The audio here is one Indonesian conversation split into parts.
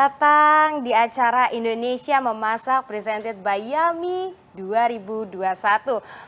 datang di acara Indonesia Memasak presented by Yummy 2021.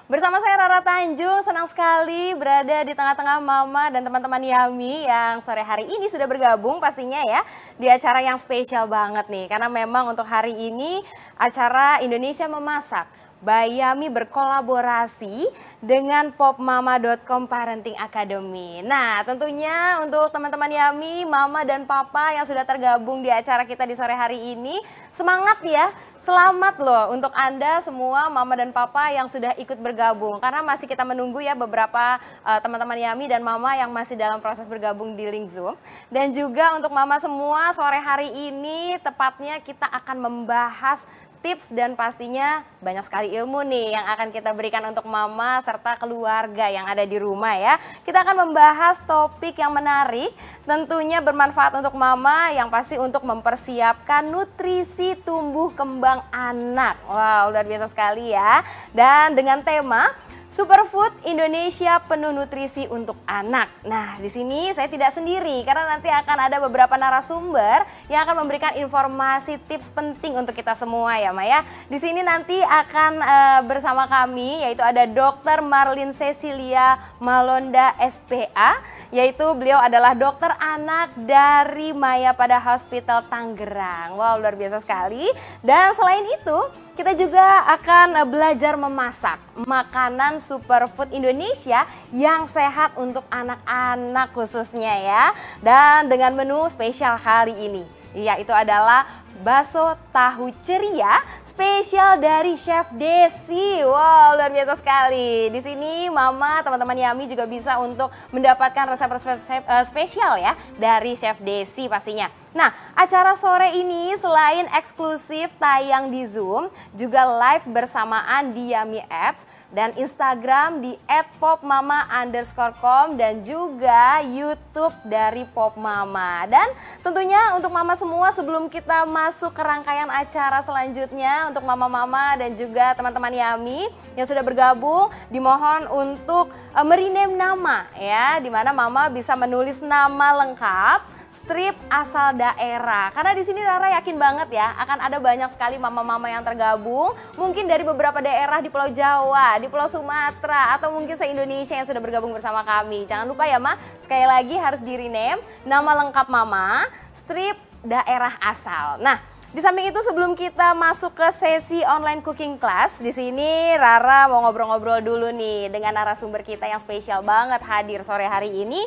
Bersama saya Rara Tanjung, senang sekali berada di tengah-tengah Mama dan teman-teman Yummy yang sore hari ini sudah bergabung pastinya ya di acara yang spesial banget nih. Karena memang untuk hari ini acara Indonesia Memasak by Yummy berkolaborasi dengan popmama.com Parenting Academy. Nah, tentunya untuk teman-teman Yummy, Mama dan Papa yang sudah tergabung di acara kita di sore hari ini, semangat ya. Selamat loh untuk Anda semua Mama dan Papa yang sudah ikut bergabung. Karena masih kita menunggu ya beberapa teman-teman Yummy dan Mama yang masih dalam proses bergabung di link Zoom. Dan juga untuk Mama semua, sore hari ini tepatnya kita akan membahas tips dan pastinya banyak sekali ilmu nih yang akan kita berikan untuk Mama serta keluarga yang ada di rumah ya. Kita akan membahas topik yang menarik, tentunya bermanfaat untuk Mama yang pasti untuk mempersiapkan nutrisi tumbuh kembang anak. Wow, luar biasa sekali ya. Dan dengan tema Superfood Indonesia penuh nutrisi untuk anak. Nah, di sini saya tidak sendiri karena nanti akan ada beberapa narasumber yang akan memberikan informasi tips penting untuk kita semua ya, Maya. Di sini nanti akan bersama kami yaitu ada Dr. Marlin Cecilia Malonda SPA, yaitu beliau adalah dokter anak dari Maya pada Hospital Tangerang. Wow, luar biasa sekali. Dan selain itu, kita juga akan belajar memasak makanan superfood Indonesia yang sehat untuk anak-anak khususnya ya. Dan dengan menu spesial kali ini, yaitu adalah bakso tahu ceria spesial dari Chef Desi. Wow, luar biasa sekali. Di sini Mama, teman-teman Yummy juga bisa untuk mendapatkan resep-resep spesial ya dari Chef Desi pastinya. Nah, acara sore ini selain eksklusif tayang di Zoom, juga live bersamaan di Yummy Apps dan Instagram di @popmama_com dan juga YouTube dari Popmama. Dan tentunya untuk Mama semua, sebelum kita masuk ke rangkaian acara selanjutnya, untuk Mama-Mama dan juga teman-teman Yummy yang sudah bergabung, dimohon untuk merename nama ya, dimana Mama bisa menulis nama lengkap, strip asal daerah. Karena di sini Rara yakin banget ya akan ada banyak sekali mama-mama yang tergabung, mungkin dari beberapa daerah di Pulau Jawa, di Pulau Sumatera, atau mungkin se-Indonesia yang sudah bergabung bersama kami. Jangan lupa ya Ma, sekali lagi harus di rename nama lengkap Mama, strip daerah asal. Nah, di samping itu sebelum kita masuk ke sesi online cooking class, di sini Rara mau ngobrol-ngobrol dulu nih dengan narasumber kita yang spesial banget hadir sore hari ini.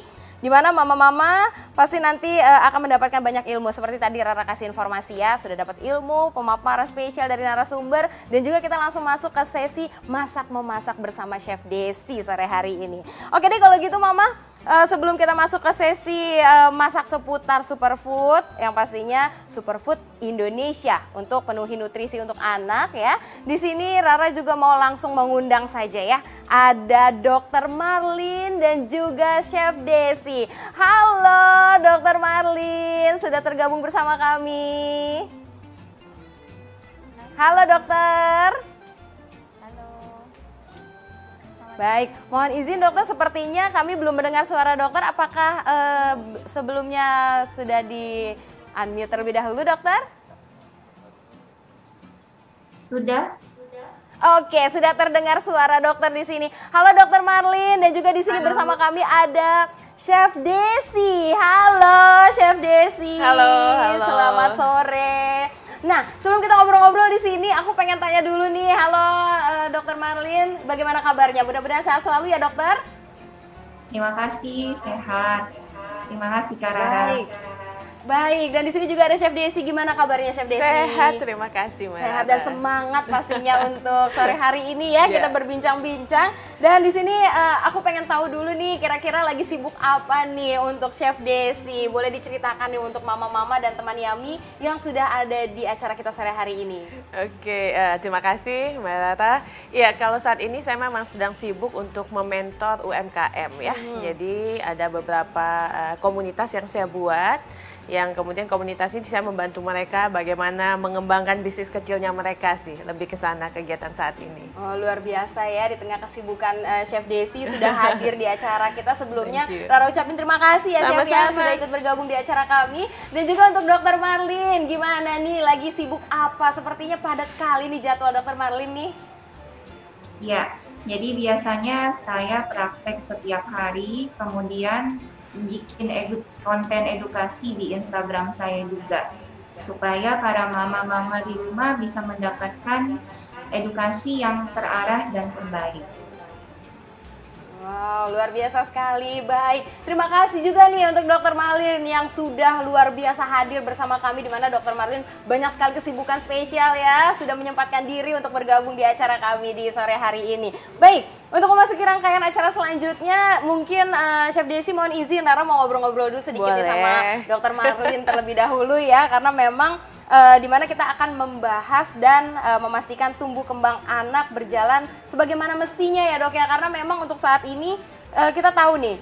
Di mana mama-mama pasti nanti akan mendapatkan banyak ilmu. Seperti tadi Rara kasih informasi ya, sudah dapat ilmu, pemaparan spesial dari narasumber. Dan juga kita langsung masuk ke sesi masak-memasak bersama Chef Desi sore hari ini. Oke deh kalau gitu Mama, sebelum kita masuk ke sesi masak seputar superfood, yang pastinya superfood Indonesia untuk penuhi nutrisi untuk anak ya. Di sini Rara juga mau langsung mengundang saja ya. Ada Dr. Marlin dan juga Chef Desi. Halo Dr. Marlin, sudah tergabung bersama kami. Halo dokter. Halo. Baik, mohon izin dokter, sepertinya kami belum mendengar suara dokter. Apakah sebelumnya sudah di unmute terlebih dahulu dokter? Sudah? Oke, sudah terdengar suara dokter di sini. Halo Dokter Marlin, dan juga di sini bersama kami ada Chef Desi. Halo Chef Desi. Halo. Selamat sore. Nah, sebelum kita ngobrol-ngobrol di sini, aku pengen tanya dulu nih. Halo Dokter Marlin, bagaimana kabarnya? Mudah-mudahan sehat selalu ya dokter. Terima kasih, sehat. Terima kasih Kak Rara. Baik, dan di sini juga ada Chef Desi. Gimana kabarnya Chef Desi? Sehat, terima kasih Mbak. Sehat dan semangat pastinya untuk sore hari ini ya, kita berbincang-bincang. Dan di sini aku pengen tahu dulu nih, kira-kira lagi sibuk apa nih untuk Chef Desi? Boleh diceritakan nih untuk mama-mama dan teman Yummy yang sudah ada di acara kita sore hari ini. Oke, terima kasih Mbak Rata. Ya, kalau saat ini saya memang sedang sibuk untuk mementor UMKM ya. Jadi ada beberapa komunitas yang saya buat yang kemudian komunitas ini saya membantu mereka bagaimana mengembangkan bisnis kecilnya mereka sih, lebih ke sana kegiatan saat ini. Oh, luar biasa ya, di tengah kesibukan Chef Desi sudah hadir di acara kita. Sebelumnya Rara ucapin terima kasih ya Chef ya sudah ikut bergabung di acara kami. Dan juga untuk Dokter Marlin, gimana nih, lagi sibuk apa? Sepertinya padat sekali nih jadwal Dokter Marlin nih. Ya, jadi biasanya saya praktek setiap hari, kemudian bikin konten edukasi di Instagram saya juga, supaya para mama-mama di rumah bisa mendapatkan edukasi yang terarah dan terbaik. Wow, luar biasa sekali. Baik, terima kasih juga nih untuk Dokter Marlin yang sudah luar biasa hadir bersama kami, di mana Dokter Marlin banyak sekali kesibukan spesial ya, sudah menyempatkan diri untuk bergabung di acara kami di sore hari ini. Baik, untuk memasuki rangkaian acara selanjutnya, mungkin Chef Desi mohon izin, Rara mau ngobrol-ngobrol dulu sedikit nih sama Dokter Marlin terlebih dahulu ya, karena memang di mana kita akan membahas dan memastikan tumbuh kembang anak berjalan sebagaimana mestinya ya Dok ya, karena memang untuk saat ini kita tahu nih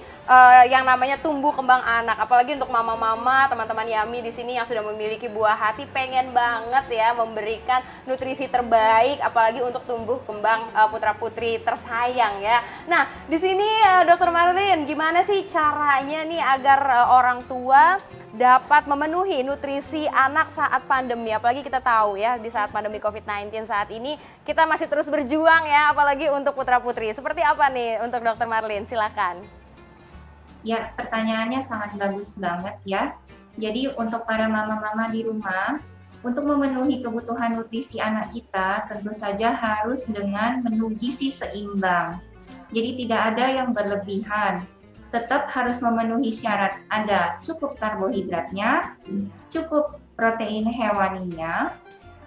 yang namanya tumbuh kembang anak, apalagi untuk mama-mama, teman-teman Yami di sini yang sudah memiliki buah hati, pengen banget ya memberikan nutrisi terbaik, apalagi untuk tumbuh kembang putra-putri tersayang ya. Nah, di sini Dokter Marlin, gimana sih caranya nih agar orang tua dapat memenuhi nutrisi anak saat pandemi, apalagi kita tahu ya di saat pandemi COVID-19 saat ini kita masih terus berjuang ya, apalagi untuk putra-putri. Seperti apa nih untuk Dokter Marlin? Silakan. Ya, pertanyaannya sangat bagus banget ya. Jadi untuk para mama-mama di rumah, untuk memenuhi kebutuhan nutrisi anak kita tentu saja harus dengan menu gizi seimbang. Jadi tidak ada yang berlebihan. Tetap harus memenuhi syarat, ada cukup karbohidratnya, cukup protein hewaninya,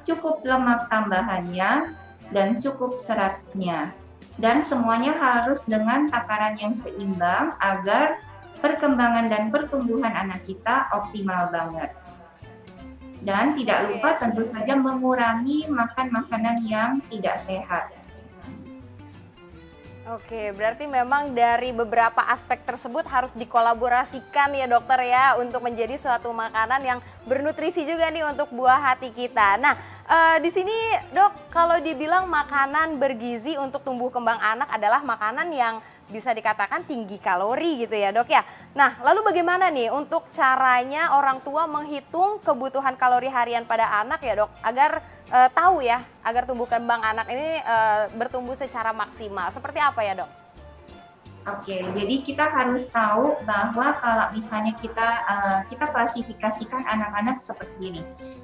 cukup lemak tambahannya, dan cukup seratnya. Dan semuanya harus dengan takaran yang seimbang agar perkembangan dan pertumbuhan anak kita optimal banget. Dan tidak lupa tentu saja mengurangi makan makanan yang tidak sehat. Oke, berarti memang dari beberapa aspek tersebut harus dikolaborasikan ya dokter ya, untuk menjadi suatu makanan yang bernutrisi juga nih untuk buah hati kita. Nah, di sini dok, kalau dibilang makanan bergizi untuk tumbuh kembang anak adalah makanan yang bisa dikatakan tinggi kalori gitu ya dok ya. Nah, lalu bagaimana nih untuk caranya orang tua menghitung kebutuhan kalori harian pada anak ya dok, agar tahu ya, agar tumbuh kembang anak ini bertumbuh secara maksimal. Seperti apa ya dok? Oke, jadi kita harus tahu bahwa kalau misalnya kita klasifikasikan anak-anak seperti ini.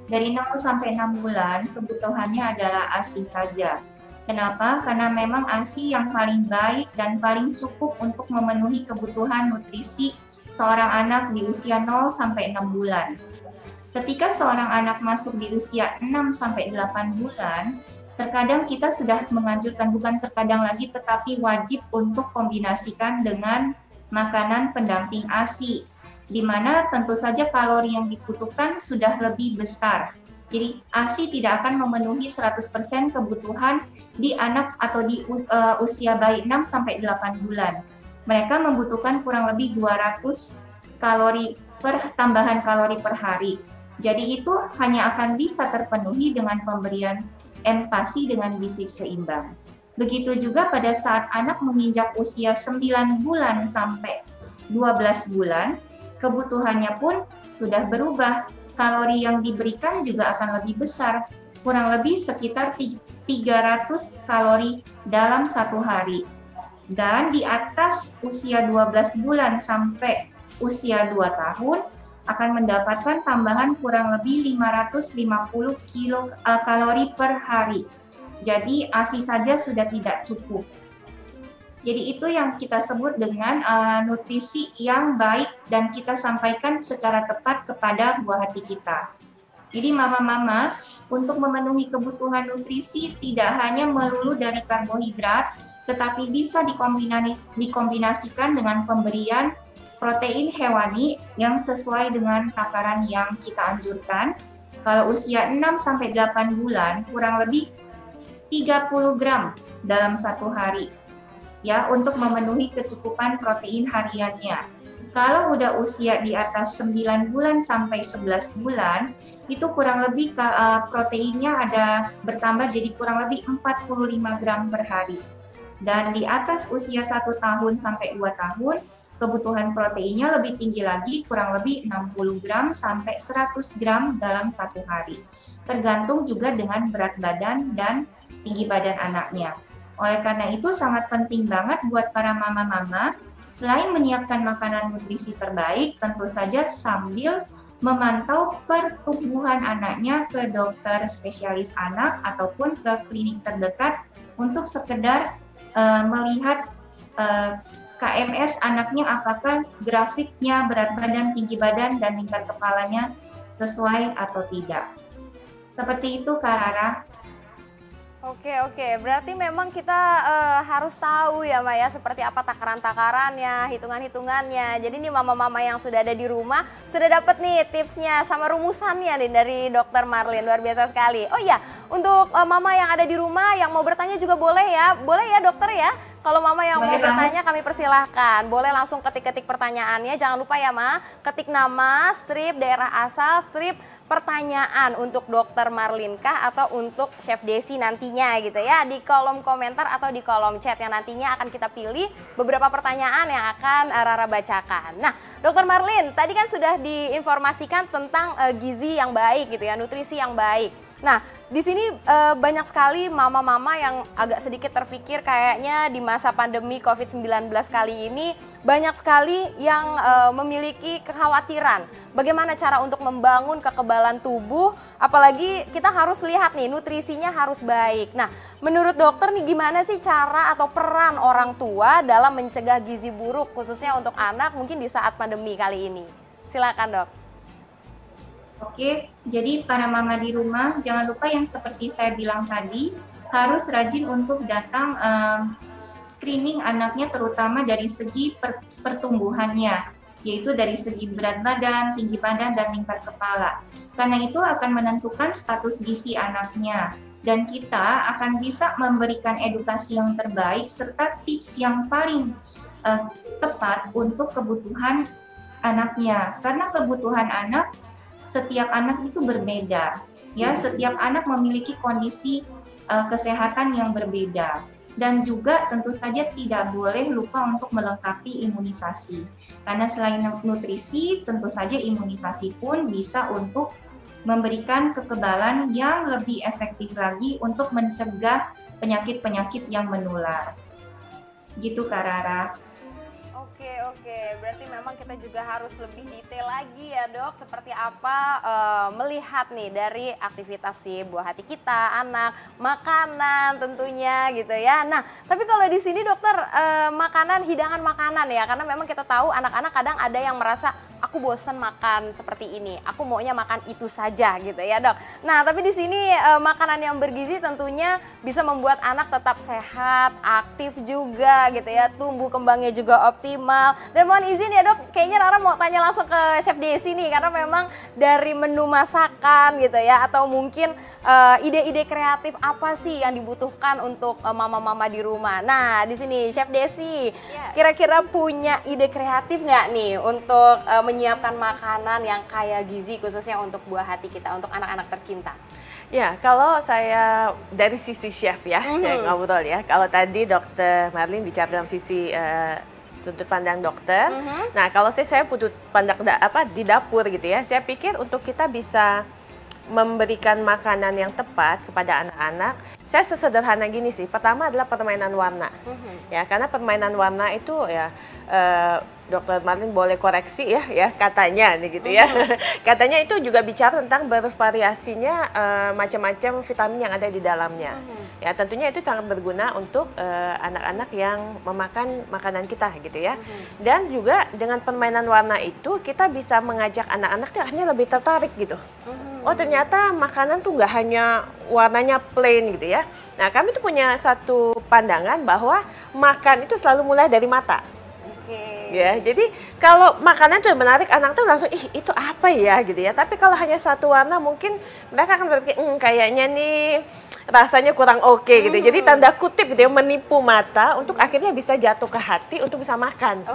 Dari 0 sampai 6 bulan kebutuhannya adalah ASI saja. Kenapa? Karena memang ASI yang paling baik dan paling cukup untuk memenuhi kebutuhan nutrisi seorang anak di usia 0 sampai 6 bulan. Ketika seorang anak masuk di usia 6 sampai 8 bulan, terkadang kita sudah menganjurkan, bukan terkadang lagi, tetapi wajib untuk kombinasikan dengan makanan pendamping ASI, di mana tentu saja kalori yang dibutuhkan sudah lebih besar. Jadi ASI tidak akan memenuhi 100% kebutuhan di anak atau di usia bayi 6 sampai 8 bulan. Mereka membutuhkan kurang lebih 200 tambahan kalori per hari. Jadi itu hanya akan bisa terpenuhi dengan pemberian MPASI dengan gizi seimbang. Begitu juga pada saat anak menginjak usia 9 bulan sampai 12 bulan, kebutuhannya pun sudah berubah. Kalori yang diberikan juga akan lebih besar, kurang lebih sekitar 300 kalori dalam satu hari. Dan di atas usia 12 bulan sampai usia 2 tahun akan mendapatkan tambahan kurang lebih 550 kalori per hari. Jadi ASI saja sudah tidak cukup. Jadi itu yang kita sebut dengan nutrisi yang baik dan kita sampaikan secara tepat kepada buah hati kita. Jadi mama-mama, untuk memenuhi kebutuhan nutrisi tidak hanya melulu dari karbohidrat, tetapi bisa dikombinasikan dengan pemberian protein hewani yang sesuai dengan takaran yang kita anjurkan. Kalau usia 6-8 bulan, kurang lebih 30 gram dalam satu hari, ya, untuk memenuhi kecukupan protein hariannya. Kalau udah usia di atas 9 bulan sampai 11 bulan, itu kurang lebih proteinnya ada bertambah jadi kurang lebih 45 gram per hari. Dan di atas usia 1 tahun sampai 2 tahun, kebutuhan proteinnya lebih tinggi lagi, kurang lebih 60 gram sampai 100 gram dalam 1 hari. Tergantung juga dengan berat badan dan tinggi badan anaknya. Oleh karena itu sangat penting banget buat para mama-mama, selain menyiapkan makanan nutrisi terbaik, tentu saja sambil memantau pertumbuhan anaknya ke dokter spesialis anak ataupun ke klinik terdekat untuk sekedar melihat KMS anaknya, apakah grafiknya, berat badan, tinggi badan, dan lingkar kepalanya sesuai atau tidak. Seperti itu, Kak Rara. Oke, berarti memang kita harus tahu ya Mbak ya, seperti apa takaran-takarannya, hitungan-hitungannya. Jadi nih mama-mama yang sudah ada di rumah, sudah dapat nih tipsnya sama rumusannya nih dari Dokter Marlin, luar biasa sekali. Oh iya, untuk mama yang ada di rumah yang mau bertanya juga boleh ya dokter ya. Kalau mama yang mau bertanya kami persilahkan, boleh langsung ketik-ketik pertanyaannya. Jangan lupa ya Ma, ketik nama, strip, daerah asal, strip, pertanyaan untuk Dokter Marlin kah atau untuk Chef Desi nantinya gitu ya, di kolom komentar atau di kolom chat yang nantinya akan kita pilih beberapa pertanyaan yang akan Rara bacakan. Nah, Dokter Marlin tadi kan sudah diinformasikan tentang gizi yang baik gitu ya, nutrisi yang baik. Nah, di sini banyak sekali mama-mama yang agak sedikit terpikir kayaknya di masa pandemi COVID-19 kali ini banyak sekali yang memiliki kekhawatiran bagaimana cara untuk membangun kekebalan tubuh, apalagi kita harus lihat nih nutrisinya harus baik. Nah, menurut dokter nih gimana sih cara atau peran orang tua dalam mencegah gizi buruk khususnya untuk anak mungkin di saat pandemi kali ini? Silakan Dok. Oke, jadi para mama di rumah jangan lupa yang seperti saya bilang tadi, harus rajin untuk datang screening anaknya terutama dari segi pertumbuhannya, yaitu dari segi berat badan, tinggi badan, dan lingkar kepala. Karena itu akan menentukan status gizi anaknya. Dan kita akan bisa memberikan edukasi yang terbaik serta tips yang paling tepat untuk kebutuhan anaknya. Karena kebutuhan anak, setiap anak itu berbeda. Ya, setiap anak memiliki kondisi kesehatan yang berbeda. Dan juga tentu saja tidak boleh lupa untuk melengkapi imunisasi. Karena selain nutrisi, tentu saja imunisasi pun bisa untuk memberikan kekebalan yang lebih efektif lagi untuk mencegah penyakit-penyakit yang menular. Gitu Kak Rara. Oke, berarti memang kita juga harus lebih detail lagi ya Dok, seperti apa melihat nih dari aktivitas si buah hati kita, anak, makanan tentunya gitu ya. Nah, tapi kalau di sini dokter makanan, hidangan makanan ya, karena memang kita tahu anak-anak kadang ada yang merasa aku bosan makan seperti ini, aku maunya makan itu saja gitu ya Dok. Nah, tapi di sini makanan yang bergizi tentunya bisa membuat anak tetap sehat, aktif juga gitu ya, tumbuh kembangnya juga optimal. Dan mohon izin ya Dok, kayaknya Rara mau tanya langsung ke Chef Desi nih, karena memang dari menu masakan gitu ya, atau mungkin ide-ide kreatif apa sih yang dibutuhkan untuk mama-mama di rumah. Nah, di sini Chef Desi, kira-kira punya ide kreatif nggak nih untuk menyiapkan makanan yang kaya gizi khususnya untuk buah hati kita, untuk anak-anak tercinta? Ya, kalau saya dari sisi chef ya, ngobrol ya. Kalau tadi Dokter Marlin bicara dalam sisi sudut pandang dokter. Nah, kalau saya sudut pandang di dapur gitu ya. Saya pikir untuk kita bisa memberikan makanan yang tepat kepada anak-anak, saya sesederhana gini sih. Pertama adalah permainan warna. Ya, karena permainan warna itu ya Dokter Marlin boleh koreksi ya katanya nih gitu ya. Katanya itu juga bicara tentang bervariasinya macam-macam vitamin yang ada di dalamnya. Ya, tentunya itu sangat berguna untuk anak-anak yang memakan makanan kita gitu ya. Dan juga dengan permainan warna itu kita bisa mengajak anak-anak tuh akhirnya lebih tertarik gitu. Oh, ternyata makanan tuh nggak hanya warnanya plain gitu ya. Nah, kami tuh punya satu pandangan bahwa makan itu selalu mulai dari mata. Ya, jadi kalau makanan tuh menarik, anak tuh langsung ih itu apa ya gitu ya. Tapi kalau hanya satu warna mungkin mereka akan berpikir kayaknya nih rasanya kurang oke gitu. Jadi tanda kutip gitu ya, menipu mata untuk akhirnya bisa jatuh ke hati untuk bisa makan.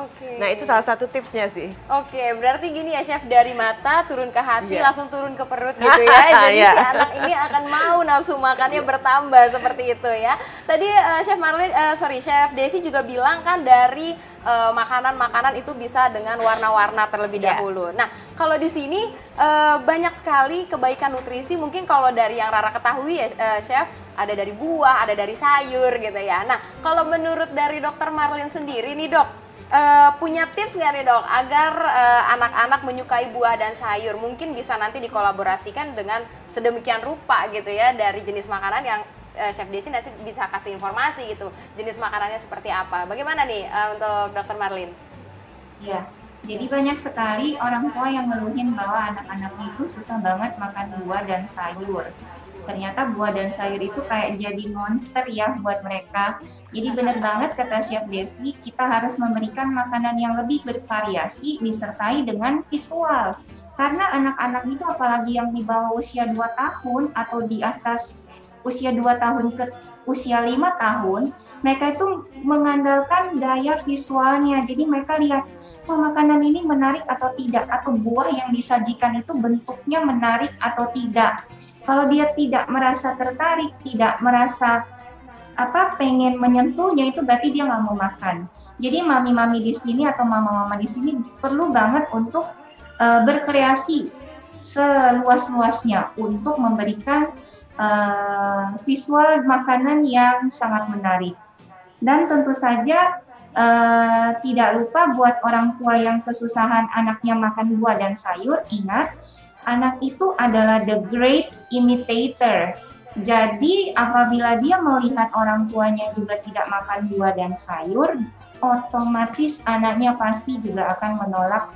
Nah itu salah satu tipsnya sih. Berarti gini ya Chef, dari mata turun ke hati langsung turun ke perut gitu ya. Jadi si anak ini akan mau nafsu makannya bertambah seperti itu ya. Tadi Chef Desi juga bilang kan dari makanan-makanan itu bisa dengan warna-warna terlebih dahulu. Nah, kalau di sini banyak sekali kebaikan nutrisi. Mungkin kalau dari yang Rara ketahui ya, Chef, ada dari buah, ada dari sayur gitu ya. Nah, kalau menurut dari Dokter Marlin sendiri nih Dok, punya tips nggak nih Dok agar anak-anak menyukai buah dan sayur? Mungkin bisa nanti dikolaborasikan dengan sedemikian rupa gitu ya dari jenis makanan yang Chef Desi nanti bisa kasih informasi gitu, jenis makanannya seperti apa. Bagaimana nih untuk Dokter Marlin? Ya, jadi banyak sekali orang tua yang ngeluhin bahwa anak-anaknya itu susah banget makan buah dan sayur. Ternyata buah dan sayur itu kayak jadi monster ya buat mereka. Jadi benar banget kata Chef Desi, kita harus memberikan makanan yang lebih bervariasi disertai dengan visual. Karena anak-anak itu apalagi yang di bawah usia 2 tahun atau di atas usia 2 tahun ke usia 5 tahun, mereka itu mengandalkan daya visualnya. Jadi mereka lihat, makanan ini menarik atau tidak, atau buah yang disajikan itu bentuknya menarik atau tidak. Kalau dia tidak merasa tertarik, tidak merasa pengen menyentuhnya, itu berarti dia nggak mau makan. Jadi mami-mami di sini atau mama-mama di sini perlu banget untuk berkreasi seluas-luasnya untuk memberikan visual makanan yang sangat menarik. Dan tentu saja tidak lupa buat orang tua yang kesusahan anaknya makan buah dan sayur, ingat, anak itu adalah the great imitator. Jadi apabila dia melihat orang tuanya juga tidak makan buah dan sayur, otomatis anaknya pasti juga akan menolak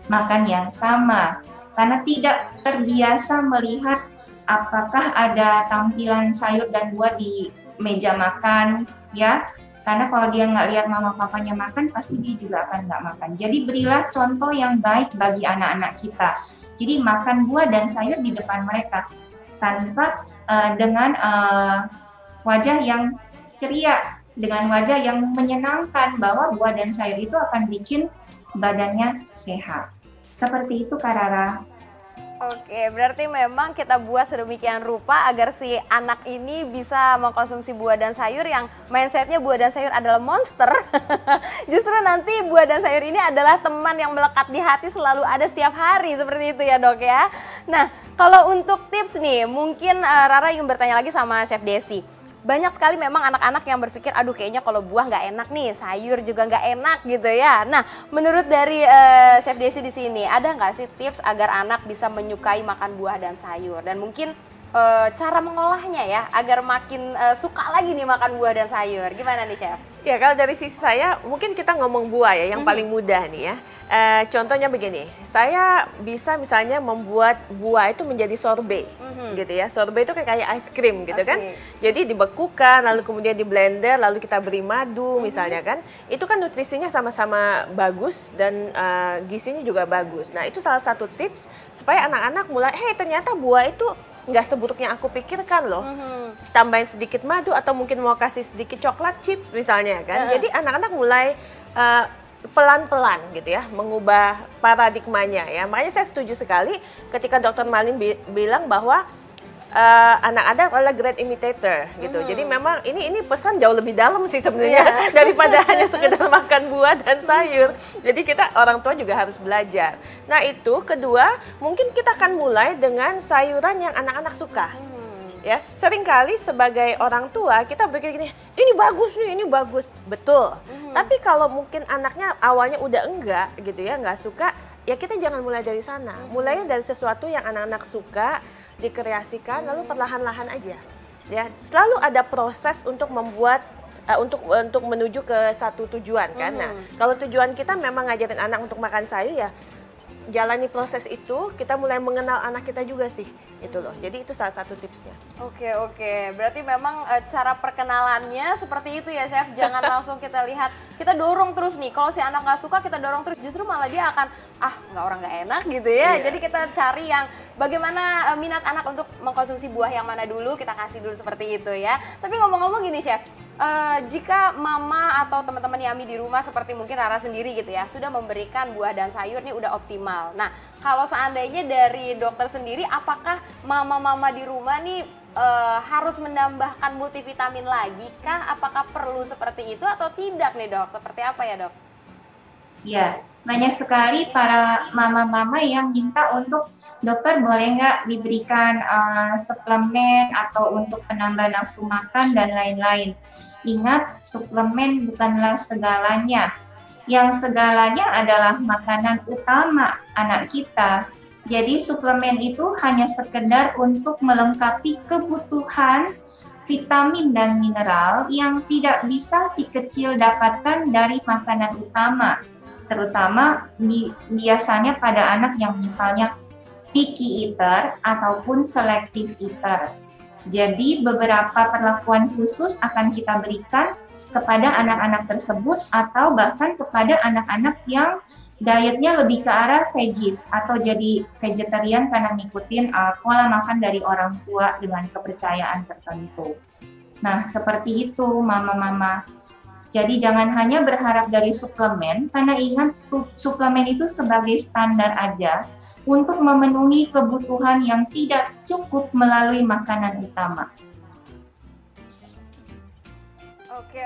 makan yang sama. Karena tidak terbiasa melihat apakah ada tampilan sayur dan buah di meja makan, ya. Karena kalau dia nggak lihat mama papanya makan, pasti dia juga akan nggak makan. Jadi berilah contoh yang baik bagi anak-anak kita. Jadi makan buah dan sayur di depan mereka, tanpa dengan wajah yang ceria, dengan wajah yang menyenangkan bahwa buah dan sayur itu akan bikin badannya sehat. Seperti itu Kak Rara. Berarti memang kita buat sedemikian rupa agar si anak ini bisa mengkonsumsi buah dan sayur yang mindsetnya buah dan sayur adalah monster. Justru nanti buah dan sayur ini adalah teman yang melekat di hati, selalu ada setiap hari, seperti itu ya Dok ya. Nah, kalau untuk tips nih, mungkin Rara ingin bertanya lagi sama Chef Desi. Banyak sekali memang anak-anak yang berpikir, aduh kayaknya kalau buah nggak enak nih, sayur juga nggak enak gitu ya. Nah, menurut dari Chef Desi di sini, ada nggak sih tips agar anak bisa menyukai makan buah dan sayur? Dan mungkin cara mengolahnya ya, agar makin suka lagi nih makan buah dan sayur. Gimana nih Chef? Ya kalau dari sisi saya, mungkin kita ngomong buah ya, yang paling mudah nih ya. Contohnya begini, saya bisa misalnya membuat buah itu menjadi sorbet, gitu ya. Sorbet itu kayak ice cream gitu kan. Jadi dibekukan, lalu kemudian di blender, lalu kita beri madu misalnya kan. Itu kan nutrisinya sama-sama bagus dan gizinya juga bagus. Nah itu salah satu tips supaya anak-anak mulai, ternyata buah itu nggak seburuk yang aku pikirkan loh. Tambahin sedikit madu atau mungkin mau kasih sedikit coklat chips misalnya kan. Jadi anak-anak mulai pelan-pelan gitu ya, mengubah paradigmanya ya. Makanya saya setuju sekali ketika Dr. Marlin bilang bahwa anak-anak adalah great imitator gitu. Jadi memang ini pesan jauh lebih dalam sih sebenarnya daripada hanya sekedar makan buah dan sayur. Jadi kita orang tua juga harus belajar. Nah itu kedua, mungkin kita akan mulai dengan sayuran yang anak-anak suka. Ya, seringkali sebagai orang tua kita berpikir gini, ini bagus nih, ini bagus, betul. Tapi kalau mungkin anaknya awalnya udah enggak gitu ya, nggak suka, ya kita jangan mulai dari sana. Mulainya dari sesuatu yang anak-anak suka, dikreasikan, lalu perlahan-lahan aja. Ya, selalu ada proses untuk membuat untuk menuju ke satu tujuan kan. Nah, kalau tujuan kita memang ngajarin anak untuk makan sayur ya, jalani proses itu, kita mulai mengenal anak kita juga sih. Itu loh. Jadi itu salah satu tipsnya. Oke. Berarti memang cara perkenalannya seperti itu ya, Chef. Jangan langsung kita lihat, kita dorong terus nih. Kalau si anak nggak suka, kita dorong terus. Justru malah dia akan, nggak enak gitu ya. Iya. Jadi kita cari yang bagaimana minat anak untuk mengkonsumsi buah yang mana dulu, kita kasih dulu seperti itu ya. Tapi ngomong-ngomong gini, Chef. Jika mama atau teman-teman Yami di rumah seperti mungkin Rara sendiri gitu ya, sudah memberikan buah dan sayur nih udah optimal. Nah, kalau seandainya dari dokter sendiri, apakah mama-mama di rumah nih harus menambahkan multivitamin lagi kah? Apakah perlu seperti itu atau tidak nih, Dok? Seperti apa ya, Dok? Ya, banyak sekali para mama-mama yang minta untuk dokter boleh nggak diberikan suplemen atau untuk penambah nafsu makan dan lain-lain. Ingat, suplemen bukanlah segalanya. Yang segalanya adalah makanan utama anak kita. Jadi suplemen itu hanya sekedar untuk melengkapi kebutuhan vitamin dan mineral yang tidak bisa si kecil dapatkan dari makanan utama. Terutama biasanya pada anak yang misalnya picky eater ataupun selective eater. Jadi beberapa perlakuan khusus akan kita berikan kepada anak-anak tersebut atau bahkan kepada anak-anak yang dietnya lebih ke arah veggies atau jadi vegetarian karena ngikutin pola makan dari orang tua dengan kepercayaan tertentu. Nah, seperti itu mama-mama. Jadi jangan hanya berharap dari suplemen, karena ingat suplemen itu sebagai standar aja untuk memenuhi kebutuhan yang tidak cukup melalui makanan utama.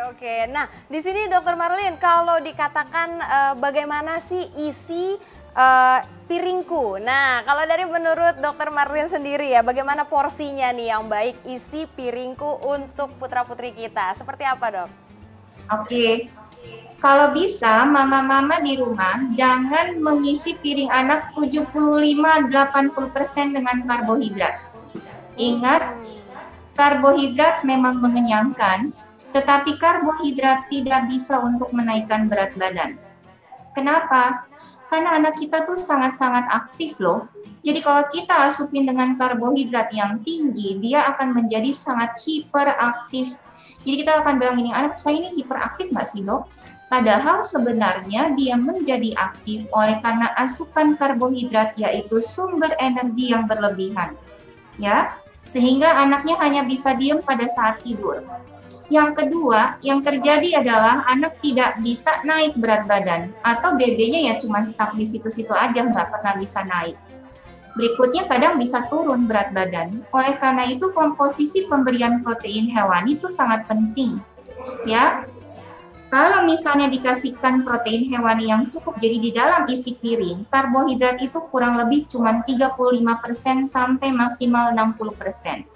Oke. Nah, di sini Dokter Marlin, kalau dikatakan bagaimana sih isi piringku? Nah, kalau dari menurut Dokter Marlin sendiri ya, bagaimana porsinya nih yang baik isi piringku untuk putra-putri kita? Seperti apa, Dok? Oke. Kalau bisa, mama-mama di rumah jangan mengisi piring anak 75-80% dengan karbohidrat. Ingat, karbohidrat memang mengenyangkan, tetapi karbohidrat tidak bisa untuk menaikkan berat badan. Kenapa? Karena anak kita tuh sangat-sangat aktif loh. Jadi kalau kita asupin dengan karbohidrat yang tinggi, dia akan menjadi sangat hiperaktif. Jadi kita akan bilang ini, anak saya ini hiperaktif nggak sih, Dok? Padahal sebenarnya dia menjadi aktif oleh karena asupan karbohidrat, yaitu sumber energi yang berlebihan. Ya, sehingga anaknya hanya bisa diam pada saat tidur. Yang kedua, yang terjadi adalah anak tidak bisa naik berat badan atau BB-nya ya cuma stuck di situ-situ aja, nggak pernah bisa naik. Berikutnya kadang bisa turun berat badan. Oleh karena itu komposisi pemberian protein hewani itu sangat penting. Ya, kalau misalnya dikasihkan protein hewani yang cukup, jadi di dalam isi piring, karbohidrat itu kurang lebih cuma 35% sampai maksimal 60%.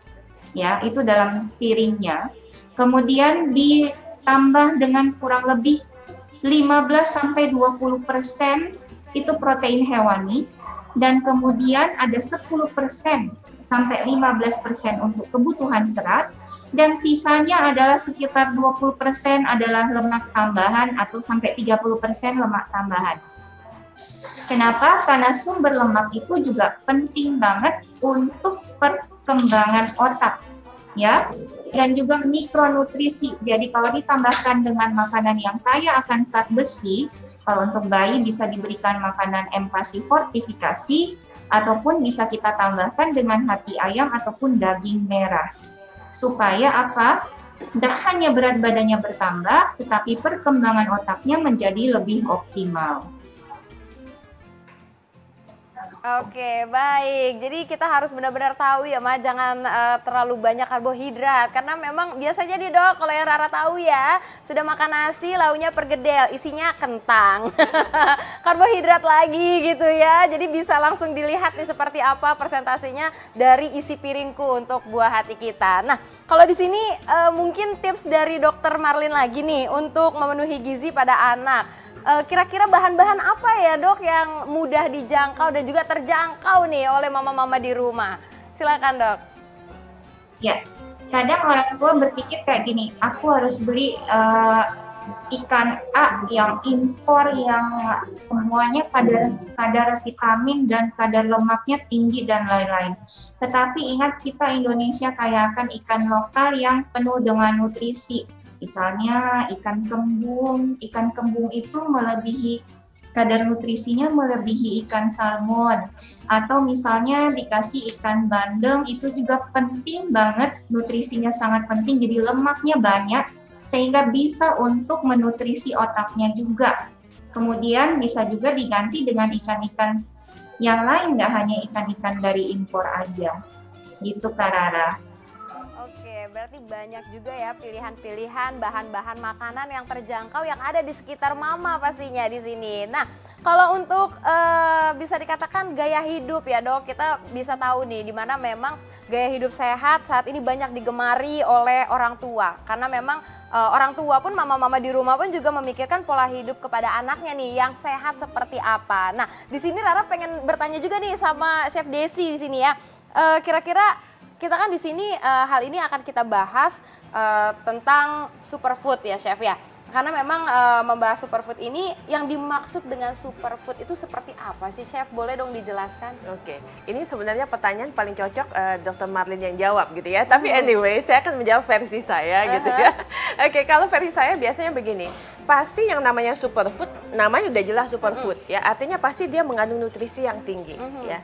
Ya, itu dalam piringnya. Kemudian ditambah dengan kurang lebih 15-20% itu protein hewani, dan kemudian ada 10% sampai 15% untuk kebutuhan serat, dan sisanya adalah sekitar 20% adalah lemak tambahan atau sampai 30% lemak tambahan. Kenapa? Karena sumber lemak itu juga penting banget untuk perkembangan otak, ya, dan juga mikronutrisi. Jadi kalau ditambahkan dengan makanan yang kaya akan zat besi, kalau untuk bayi bisa diberikan makanan empasi fortifikasi, ataupun bisa kita tambahkan dengan hati ayam ataupun daging merah. Supaya apa? Tidak hanya berat badannya bertambah, tetapi perkembangan otaknya menjadi lebih optimal. Oke, baik. Jadi kita harus benar-benar tahu ya, Ma, jangan terlalu banyak karbohidrat. Karena memang biasanya nih, Dok, kalau yang Rara tahu ya, sudah makan nasi, launya pergedel, isinya kentang. Karbohidrat lagi gitu ya. Jadi bisa langsung dilihat nih seperti apa persentasenya dari isi piringku untuk buah hati kita. Nah, kalau di sini mungkin tips dari Dokter Marlin lagi nih untuk memenuhi gizi pada anak. Kira-kira bahan-bahan apa ya, Dok, yang mudah dijangkau dan juga terjangkau nih oleh mama-mama di rumah? Silakan, Dok. Ya, kadang orang tua berpikir kayak gini, aku harus beli ikan A yang impor yang semuanya kadar vitamin dan kadar lemaknya tinggi dan lain-lain. Tetapi ingat, kita Indonesia kaya akan ikan lokal yang penuh dengan nutrisi. Misalnya ikan kembung itu kadar nutrisinya melebihi ikan salmon. Atau misalnya dikasih ikan bandeng, itu juga penting banget, nutrisinya sangat penting, jadi lemaknya banyak, sehingga bisa untuk menutrisi otaknya juga. Kemudian bisa juga diganti dengan ikan-ikan yang lain, nggak hanya ikan-ikan dari impor aja. Gitu Kak Rara. Oke, berarti banyak juga ya pilihan-pilihan bahan-bahan makanan yang terjangkau yang ada di sekitar Mama pastinya di sini. Nah, kalau untuk bisa dikatakan gaya hidup ya Dok, kita bisa tahu nih di mana memang gaya hidup sehat saat ini banyak digemari oleh orang tua. Karena memang orang tua pun, mama-mama di rumah pun juga memikirkan pola hidup kepada anaknya nih yang sehat seperti apa. Nah, di sini Rara pengen bertanya juga nih sama Chef Desi di sini ya. Kira-kira kita kan di sini hal ini akan kita bahas tentang superfood ya Chef ya. Karena memang membahas superfood ini, yang dimaksud dengan superfood itu seperti apa sih Chef? Boleh dong dijelaskan? Oke, ini sebenarnya pertanyaan paling cocok Dr. Marlin yang jawab gitu ya. Tapi anyway, saya akan menjawab versi saya gitu ya. Oke, kalau versi saya biasanya begini. Pasti yang namanya superfood, namanya udah jelas superfood ya. Artinya pasti dia mengandung nutrisi yang tinggi ya.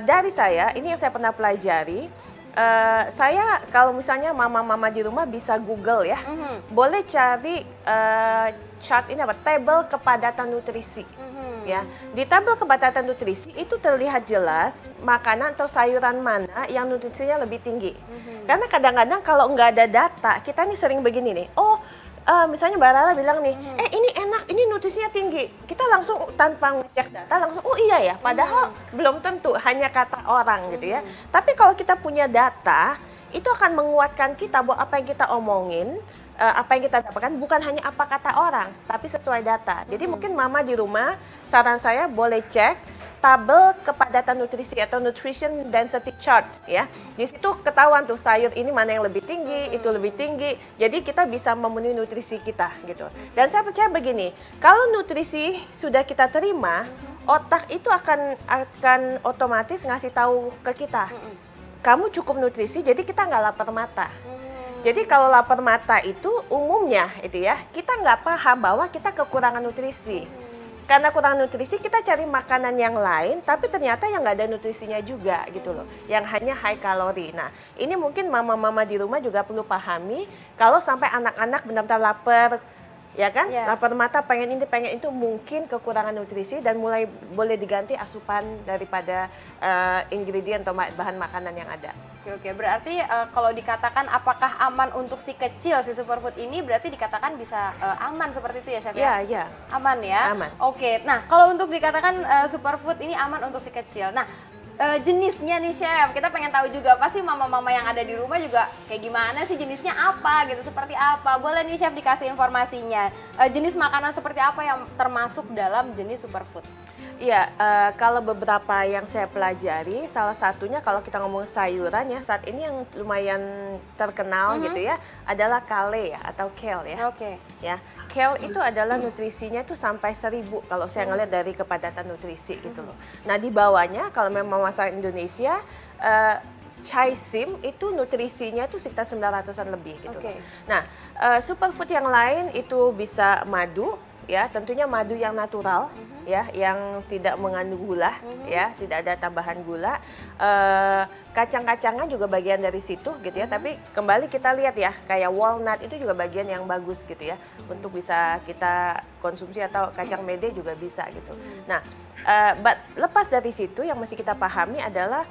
Dari saya, ini yang saya pernah pelajari. Saya kalau misalnya mama-mama di rumah bisa Google ya, boleh cari chart ini apa, tabel kepadatan nutrisi. Ya, di tabel kepadatan nutrisi itu terlihat jelas makanan atau sayuran mana yang nutrisinya lebih tinggi. Karena kadang-kadang kalau nggak ada data, kita nih sering begini nih, misalnya Mbak Rara bilang nih, ini enak, ini nutrisinya tinggi. Kita langsung tanpa ngecek data, langsung, oh iya ya, padahal belum tentu, hanya kata orang gitu ya. Tapi kalau kita punya data, itu akan menguatkan kita bahwa apa yang kita omongin, apa yang kita dapatkan bukan hanya apa kata orang, tapi sesuai data. Jadi mungkin mama di rumah, saran saya boleh cek tabel kepadatan nutrisi atau nutrition density chart ya. Di situ ketahuan tuh sayur ini mana yang lebih tinggi, itu lebih tinggi. Jadi kita bisa memenuhi nutrisi kita gitu. Dan saya percaya begini, kalau nutrisi sudah kita terima, otak itu akan otomatis ngasih tahu ke kita. Kamu cukup nutrisi, jadi kita nggak lapar mata. Jadi kalau lapar mata itu umumnya itu ya, kita nggak paham bahwa kita kekurangan nutrisi. Karena kurang nutrisi, kita cari makanan yang lain, tapi ternyata yang nggak ada nutrisinya juga gitu loh. Yang hanya high kalori. Nah, ini mungkin mama-mama di rumah juga perlu pahami, kalau sampai anak-anak benar-benar lapar, ya kan? Lapar mata, pengen ini, pengen itu, mungkin kekurangan nutrisi dan mulai boleh diganti asupan daripada ingredient atau bahan makanan yang ada. Oke, berarti kalau dikatakan apakah aman untuk si kecil, si superfood ini berarti dikatakan bisa aman seperti itu ya Chef ya? Iya. Aman ya? Aman. Oke, nah kalau untuk dikatakan superfood ini aman untuk si kecil. Nah, jenisnya nih Chef, kita pengen tahu juga, pasti mama-mama yang ada di rumah juga kayak gimana sih jenisnya apa gitu, seperti apa. Boleh nih Chef dikasih informasinya, jenis makanan seperti apa yang termasuk dalam jenis superfood? Iya, kalau beberapa yang saya pelajari, salah satunya kalau kita ngomong sayuran ya, saat ini yang lumayan terkenal gitu ya, adalah kale ya, atau kale ya. Oke. Ya, kale itu adalah nutrisinya tuh sampai 1000 kalau saya ngeliat dari kepadatan nutrisi gitu loh. Nah, di bawahnya kalau memang masakan Indonesia, chai sim itu nutrisinya tuh sekitar 900-an lebih gitu loh. Nah, superfood yang lain itu bisa madu, ya tentunya madu yang natural, ya yang tidak mengandung gula, ya tidak ada tambahan gula. Kacang-kacangan juga bagian dari situ gitu ya. Tapi kembali kita lihat ya, kayak walnut itu juga bagian yang bagus gitu ya, untuk bisa kita konsumsi, atau kacang mede juga bisa gitu. Nah, lepas dari situ yang mesti kita pahami adalah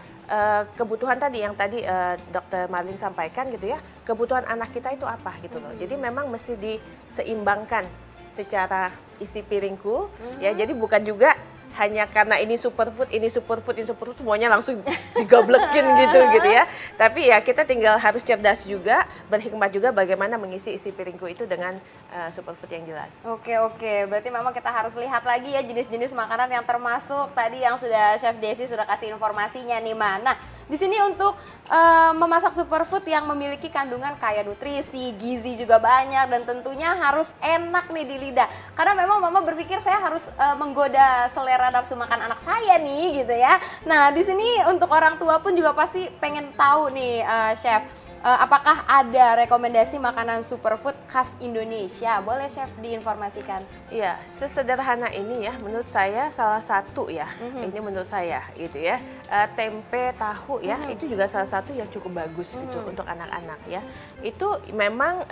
kebutuhan tadi yang tadi Dr. Marlin sampaikan gitu ya, kebutuhan anak kita itu apa gitu loh. Jadi memang mesti diseimbangkan secara isi piringku ya. Jadi bukan juga hanya karena ini superfood, ini superfood, ini superfood, semuanya langsung digoblekin gitu ya. Tapi ya kita tinggal harus cerdas juga, berhikmat juga bagaimana mengisi isi piringku itu dengan superfood yang jelas. Oke, berarti memang kita harus lihat lagi ya jenis-jenis makanan yang termasuk tadi yang sudah Chef Desi sudah kasih informasinya nih, Nah, di sini untuk memasak superfood yang memiliki kandungan kaya nutrisi, gizi juga banyak, dan tentunya harus enak nih di lidah. Karena memang Mama berpikir saya harus menggoda selera nafsu makan anak saya nih gitu ya. Nah, di sini untuk orang tua pun juga pasti pengen tahu nih, Chef. Apakah ada rekomendasi makanan superfood khas Indonesia? Boleh Chef diinformasikan? Iya, sesederhana ini ya, menurut saya salah satu ya, ini menurut saya gitu ya, tempe tahu ya, itu juga salah satu yang cukup bagus gitu untuk anak-anak ya. Itu memang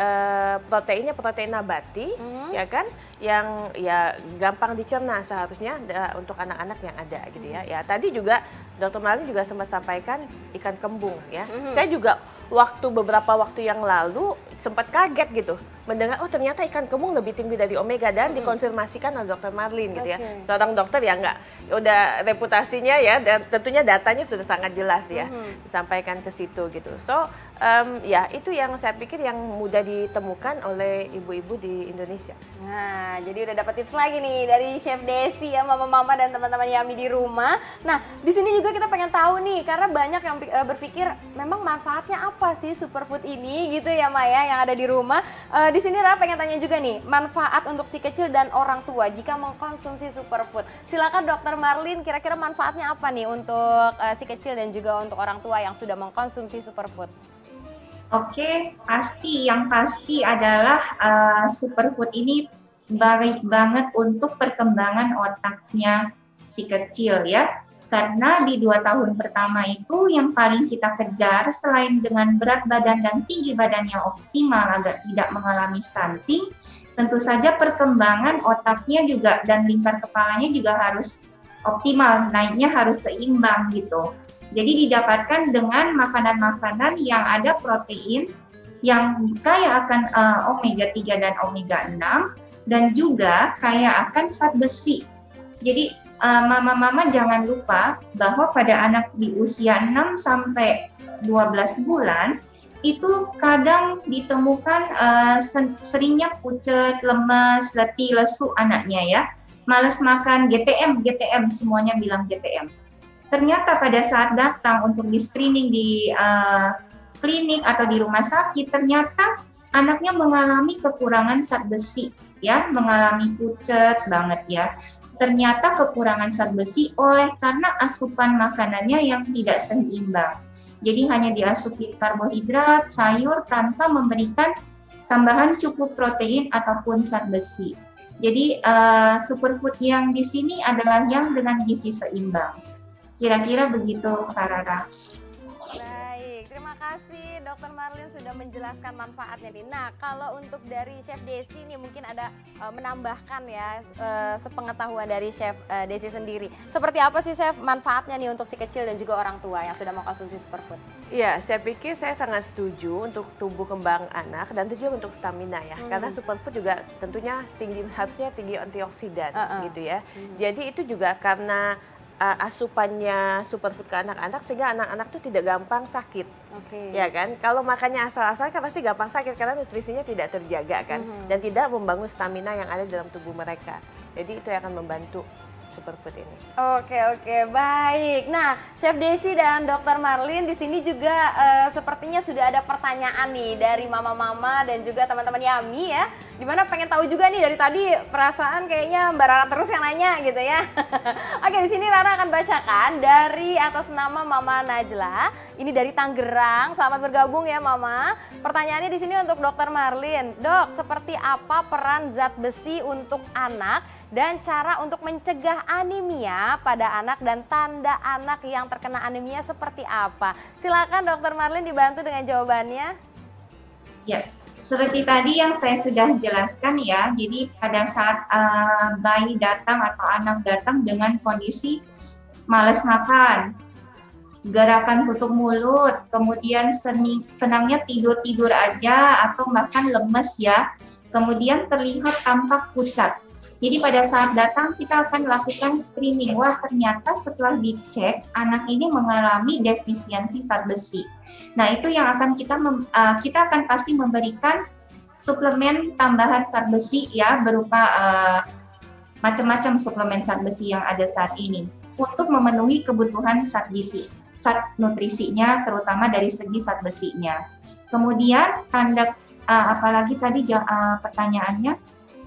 proteinnya protein nabati ya kan, yang ya gampang dicerna seharusnya untuk anak-anak yang ada gitu ya. Ya tadi juga Dr. Marlin juga sempat sampaikan ikan kembung ya. Saya juga beberapa waktu yang lalu sempat kaget gitu mendengar oh ternyata ikan kembung lebih tinggi dari omega dan dikonfirmasikan oleh Dr. Marlin gitu ya. Seorang dokter yang udah reputasinya ya dan tentunya datanya sudah sangat jelas ya disampaikan ke situ gitu. So ya itu yang saya pikir yang mudah ditemukan oleh ibu-ibu di Indonesia. Nah, jadi udah dapat tips lagi nih dari Chef Desi ya, mama-mama dan teman-teman Yami di rumah. Nah, di sini juga kita pengen tahu nih karena banyak yang berpikir memang manfaatnya apa sih superfood ini gitu ya Maya yang ada di rumah. Di sini Rara pengen tanya juga nih, manfaat untuk si kecil dan orang tua jika mengkonsumsi superfood. Silakan Dr. Marlin, kira-kira manfaatnya apa nih untuk si kecil dan juga untuk orang tua yang sudah mengkonsumsi superfood? Oke, yang pasti adalah superfood ini baik banget untuk perkembangan otaknya si kecil ya. Karena di 2 tahun pertama itu yang paling kita kejar selain dengan berat badan dan tinggi badan yang optimal agar tidak mengalami stunting, tentu saja perkembangan otaknya juga dan lingkar kepalanya juga harus optimal, naiknya harus seimbang gitu. Jadi didapatkan dengan makanan-makanan yang ada protein yang kaya akan omega 3 dan omega 6 dan juga kaya akan zat besi. Jadi mama-mama jangan lupa bahwa pada anak di usia 6 sampai 12 bulan itu kadang ditemukan seringnya pucat, lemas, letih, lesu anaknya ya. Malas makan, GTM semuanya bilang GTM. Ternyata pada saat datang untuk di screening di klinik atau di rumah sakit, ternyata anaknya mengalami kekurangan zat besi ya, mengalami pucat banget ya. Ternyata kekurangan zat besi karena asupan makanannya yang tidak seimbang. Jadi hanya diasupi karbohidrat, sayur tanpa memberikan tambahan cukup protein ataupun zat besi. Jadi superfood yang di sini adalah yang dengan gizi seimbang. Kira-kira begitu, Kak Rara. Baik, terima kasih Dr. Marlin sudah menjelaskan manfaatnya nih. Nah, kalau untuk dari Chef Desi nih mungkin ada menambahkan ya sepengetahuan dari Chef Desi sendiri. Seperti apa sih Chef manfaatnya nih untuk si kecil dan juga orang tua yang sudah mengkonsumsi superfood? Iya, saya pikir saya sangat setuju untuk tumbuh kembang anak dan juga untuk stamina ya. Karena superfood juga tentunya harusnya tinggi antioksidan gitu ya. Jadi itu juga karena asupannya superfood ke anak-anak sehingga anak-anak tuh tidak gampang sakit, ya kan? Kalau makannya asal-asal kan pasti gampang sakit karena nutrisinya tidak terjaga kan, dan tidak membangun stamina yang ada dalam tubuh mereka. Jadi itu yang akan membantu superfood ini. Oke, baik. Nah, Chef Desi dan Dr. Marlin di sini juga sepertinya sudah ada pertanyaan nih dari mama-mama dan juga teman-teman Yami ya. Dimana pengen tahu juga nih dari tadi perasaan kayaknya Mbak Rara terus yang nanya gitu ya. Oke, di sini Rara akan bacakan dari atas nama Mama Najla. Ini dari Tangerang. Selamat bergabung ya Mama. Pertanyaannya di sini untuk Dr. Marlin. Dok, seperti apa peran zat besi untuk anak dan cara untuk mencegah anemia pada anak dan tanda anak yang terkena anemia seperti apa? Silakan Dr. Marlin dibantu dengan jawabannya. Ya, seperti tadi yang saya sudah jelaskan ya, jadi pada saat bayi datang atau anak datang dengan kondisi malas makan, gerakan tutup mulut, kemudian senangnya tidur-tidur aja atau bahkan lemes ya, kemudian terlihat tampak pucat. Jadi pada saat datang kita akan lakukan screening. Wah, ternyata setelah dicek anak ini mengalami defisiensi zat besi. Nah, itu yang akan kita akan pasti memberikan suplemen tambahan zat besi ya, berupa macam-macam suplemen zat besi yang ada saat ini untuk memenuhi kebutuhan zat nutrisinya, terutama dari segi zat besinya. Kemudian apalagi tadi pertanyaannya,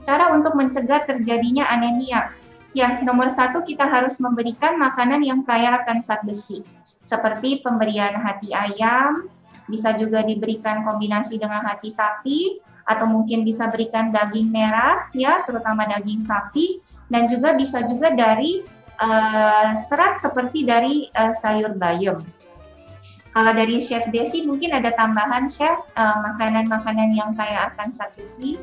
cara untuk mencegah terjadinya anemia. Ya, nomor 1 kita harus memberikan makanan yang kaya akan zat besi, seperti pemberian hati ayam, bisa juga diberikan kombinasi dengan hati sapi, atau mungkin bisa berikan daging merah, ya, terutama daging sapi, dan juga bisa juga dari serat seperti dari sayur bayam. Kalau dari Chef Desi mungkin ada tambahan, Chef, makanan-makanan yang kaya akan zat besi.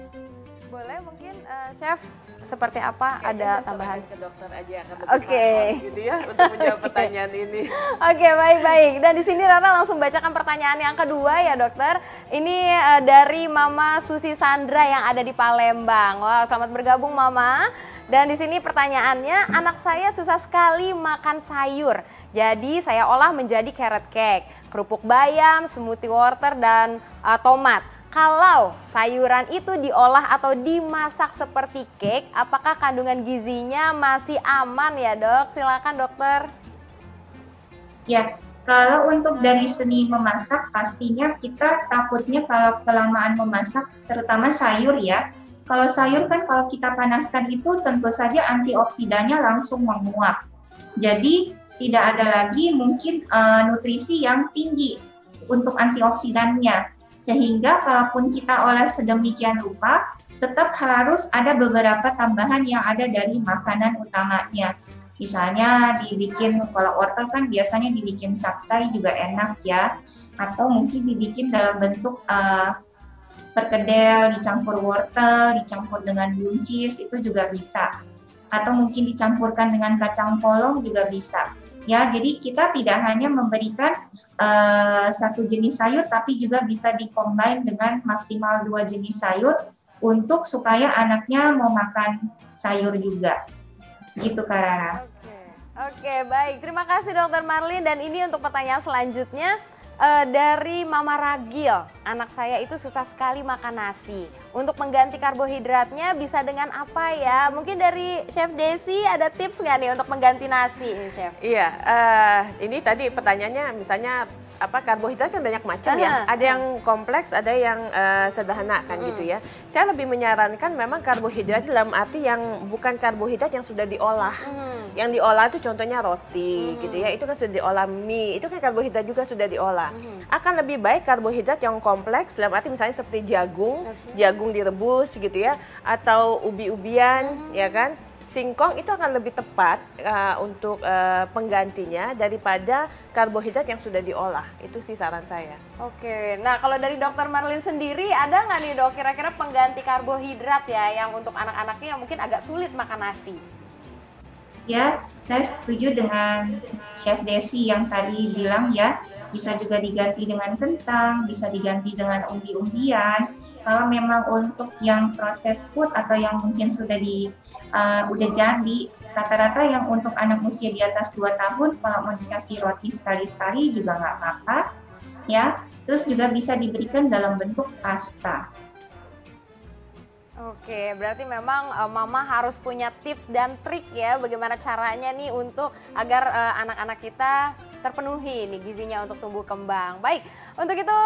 Boleh mungkin Chef, seperti apa? Kayaknya ada saya tambahan? serahkan ke dokter aja akan lebih Oke. paham gitu ya untuk menjawab pertanyaan ini. Oke, baik-baik. Dan di sini Rara langsung bacakan pertanyaan yang kedua ya, dokter. Ini dari Mama Susi Sandra yang ada di Palembang. Wow, selamat bergabung Mama. Dan di sini pertanyaannya, anak saya susah sekali makan sayur. Jadi saya olah menjadi carrot cake, kerupuk bayam, smoothie water, dan tomat. Kalau sayuran itu diolah atau dimasak seperti cake, apakah kandungan gizinya masih aman ya, Dok? Silakan, dokter. Ya, kalau untuk dari seni memasak, pastinya kita takutnya kalau kelamaan memasak, terutama sayur ya. Kalau sayur kan kalau kita panaskan itu tentu saja antioksidannya langsung menguap. Jadi tidak ada lagi mungkin nutrisi yang tinggi untuk antioksidannya. Sehingga kalaupun kita olah sedemikian rupa, tetap harus ada beberapa tambahan yang ada dari makanan utamanya. Misalnya dibikin, kalau wortel kan biasanya dibikin capcay juga enak ya. Atau mungkin dibikin dalam bentuk perkedel, dicampur wortel, dicampur dengan buncis, itu juga bisa. Atau mungkin dicampurkan dengan kacang polong juga bisa. Ya, jadi kita tidak hanya memberikan satu jenis sayur, tapi juga bisa dikombin dengan maksimal 2 jenis sayur untuk supaya anaknya mau makan sayur juga. Gitu, Kak Rara. Oke, baik. Terima kasih Dokter Marlin. Dan ini untuk pertanyaan selanjutnya dari Mama Ragil. Anak saya itu susah sekali makan nasi. Untuk mengganti karbohidratnya bisa dengan apa ya? Mungkin dari Chef Desi ada tips nggak nih untuk mengganti nasi, Chef? Iya, ini tadi pertanyaannya misalnya karbohidrat kan banyak macam ya. Ada yang kompleks, ada yang sederhana kan gitu ya. Saya lebih menyarankan memang karbohidrat dalam arti yang bukan karbohidrat yang sudah diolah. Yang diolah itu contohnya roti gitu ya. Itu kan sudah diolah, mie, itu kan karbohidrat juga sudah diolah. Akan lebih baik karbohidrat yang kompleks dalam arti misalnya seperti jagung, jagung direbus gitu ya, atau ubi-ubian ya kan. Singkong itu akan lebih tepat untuk penggantinya daripada karbohidrat yang sudah diolah. Itu sih saran saya. Oke, nah kalau dari Dokter Marlin sendiri ada nggak nih Dok kira-kira pengganti karbohidrat ya yang untuk anak-anaknya yang mungkin agak sulit makan nasi? Ya, saya setuju dengan Chef Desi yang tadi bilang ya, bisa juga diganti dengan kentang, bisa diganti dengan umbi-umbian. Kalau memang untuk yang proses food atau yang mungkin sudah udah jadi, rata-rata yang untuk anak usia di atas 2 tahun kalau mau dikasih roti sekali-sekali juga nggak apa-apa ya. Terus juga bisa diberikan dalam bentuk pasta. Oke, berarti memang Mama harus punya tips dan trik ya bagaimana caranya nih untuk agar anak-anak kita terpenuhi nih gizinya untuk tumbuh kembang. Baik, untuk itu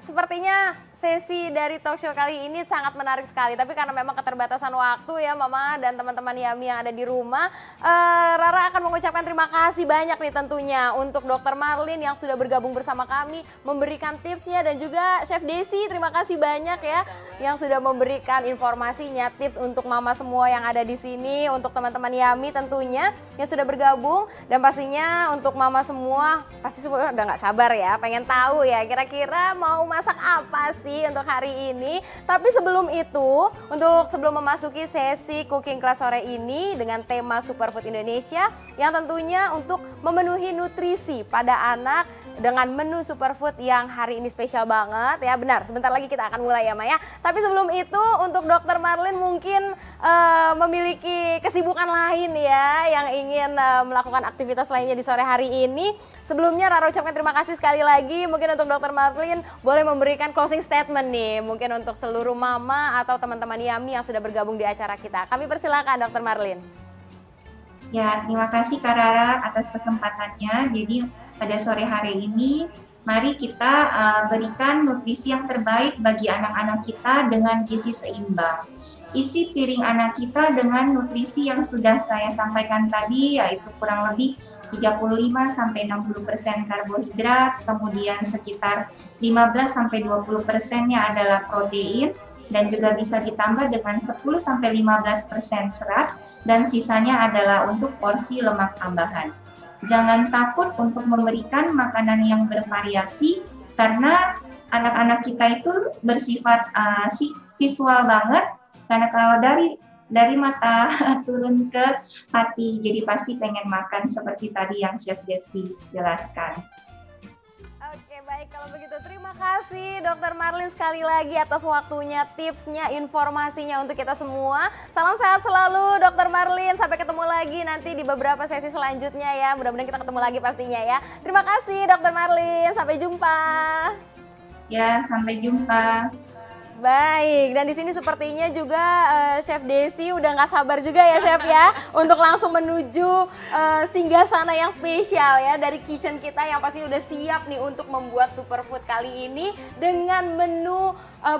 sepertinya sesi dari talk show kali ini sangat menarik sekali. Tapi karena memang keterbatasan waktu ya Mama dan teman-teman Yami yang ada di rumah, Rara akan mengucapkan terima kasih banyak nih tentunya untuk Dokter Marlin yang sudah bergabung bersama kami, memberikan tipsnya, dan juga Chef Desi terima kasih banyak ya yang sudah memberikan informasinya, tips untuk Mama semua yang ada di sini, untuk teman-teman Yami tentunya yang sudah bergabung, dan pastinya untuk Mama mama semua pasti semua udah nggak sabar ya, pengen tahu ya kira-kira mau masak apa sih untuk hari ini. Tapi sebelum itu, sebelum memasuki sesi cooking class sore ini dengan tema Superfood Indonesia yang tentunya untuk memenuhi nutrisi pada anak dengan menu superfood yang hari ini spesial banget ya. Benar, sebentar lagi kita akan mulai ya Maya. Tapi sebelum itu untuk Dokter Marlin mungkin memiliki kesibukan lain ya yang ingin melakukan aktivitas lainnya di sore hari ini. Sebelumnya Rara ucapkan terima kasih sekali lagi. Mungkin untuk Dokter Marlin boleh memberikan closing statement nih. Mungkin untuk seluruh mama atau teman-teman Yami yang sudah bergabung di acara kita. Kami persilakan Dokter Marlin. Ya, terima kasih Kak Rara atas kesempatannya. Jadi pada sore hari ini mari kita berikan nutrisi yang terbaik bagi anak-anak kita dengan gizi seimbang. Isi piring anak kita dengan nutrisi yang sudah saya sampaikan tadi, yaitu kurang lebih 35-60% karbohidrat, kemudian sekitar 15-20%-nya adalah protein, dan juga bisa ditambah dengan 10-15% serat, dan sisanya adalah untuk porsi lemak tambahan. Jangan takut untuk memberikan makanan yang bervariasi, karena anak-anak kita itu bersifat visual banget, karena kalau dari mata turun ke hati, jadi pasti pengen makan seperti tadi yang Chef Desi jelaskan. Oke baik, kalau begitu terima kasih Dokter Marlin sekali lagi atas waktunya, tipsnya, informasinya untuk kita semua. Salam sehat selalu Dokter Marlin, sampai ketemu lagi nanti di beberapa sesi selanjutnya ya. Mudah-mudahan kita ketemu lagi pastinya ya. Terima kasih Dokter Marlin, sampai jumpa. Ya, sampai jumpa. Baik, dan di sini sepertinya juga Chef Desi udah nggak sabar juga ya Chef ya untuk langsung menuju singgasana yang spesial ya dari kitchen kita yang pasti udah siap nih untuk membuat superfood kali ini dengan menu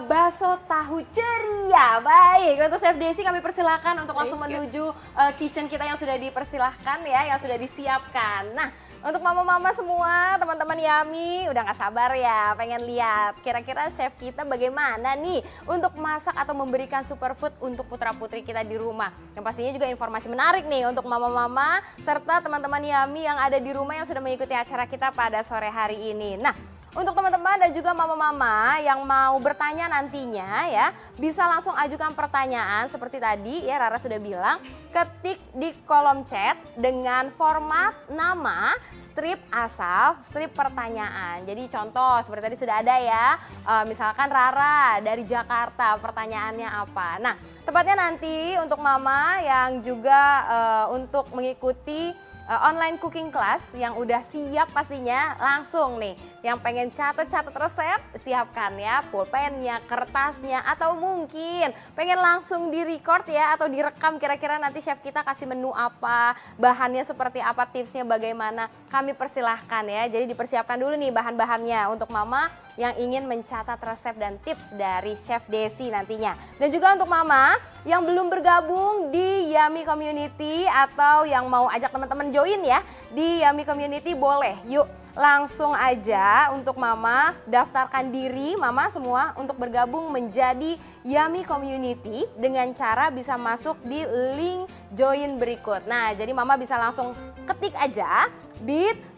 bakso tahu ceria. Baik, untuk Chef Desi kami persilahkan untuk langsung menuju kitchen kita yang sudah dipersilahkan ya, yang sudah disiapkan. Nah, untuk mama-mama semua, teman-teman Yami udah gak sabar ya pengen lihat kira-kira chef kita bagaimana nih untuk masak atau memberikan superfood untuk putra-putri kita di rumah. Yang pastinya juga informasi menarik nih untuk mama-mama serta teman-teman Yami yang ada di rumah yang sudah mengikuti acara kita pada sore hari ini. Nah, untuk teman-teman dan juga mama-mama yang mau bertanya nantinya ya, bisa langsung ajukan pertanyaan seperti tadi ya Rara sudah bilang, ketik di kolom chat dengan format nama, strip asal, strip pertanyaan. Jadi contoh seperti tadi sudah ada ya, misalkan Rara dari Jakarta, pertanyaannya apa. Nah, tepatnya nanti untuk mama yang juga untuk mengikuti online cooking class yang udah siap pastinya langsung nih yang pengen catat resep siapkan ya pulpennya, kertasnya, atau mungkin pengen langsung di record ya atau direkam kira-kira nanti chef kita kasih menu apa, bahannya seperti apa, tipsnya bagaimana, kami persilahkan ya. Jadi dipersiapkan dulu nih bahan-bahannya untuk mama yang ingin mencatat resep dan tips dari Chef Desi nantinya. Dan juga untuk mama yang belum bergabung di Yami Community atau yang mau ajak teman-teman join ya di Yami Community, boleh yuk langsung aja untuk mama daftarkan diri mama semua untuk bergabung menjadi Yami Community dengan cara bisa masuk di link join berikut. Nah, jadi mama bisa langsung ketik aja bit.ly/join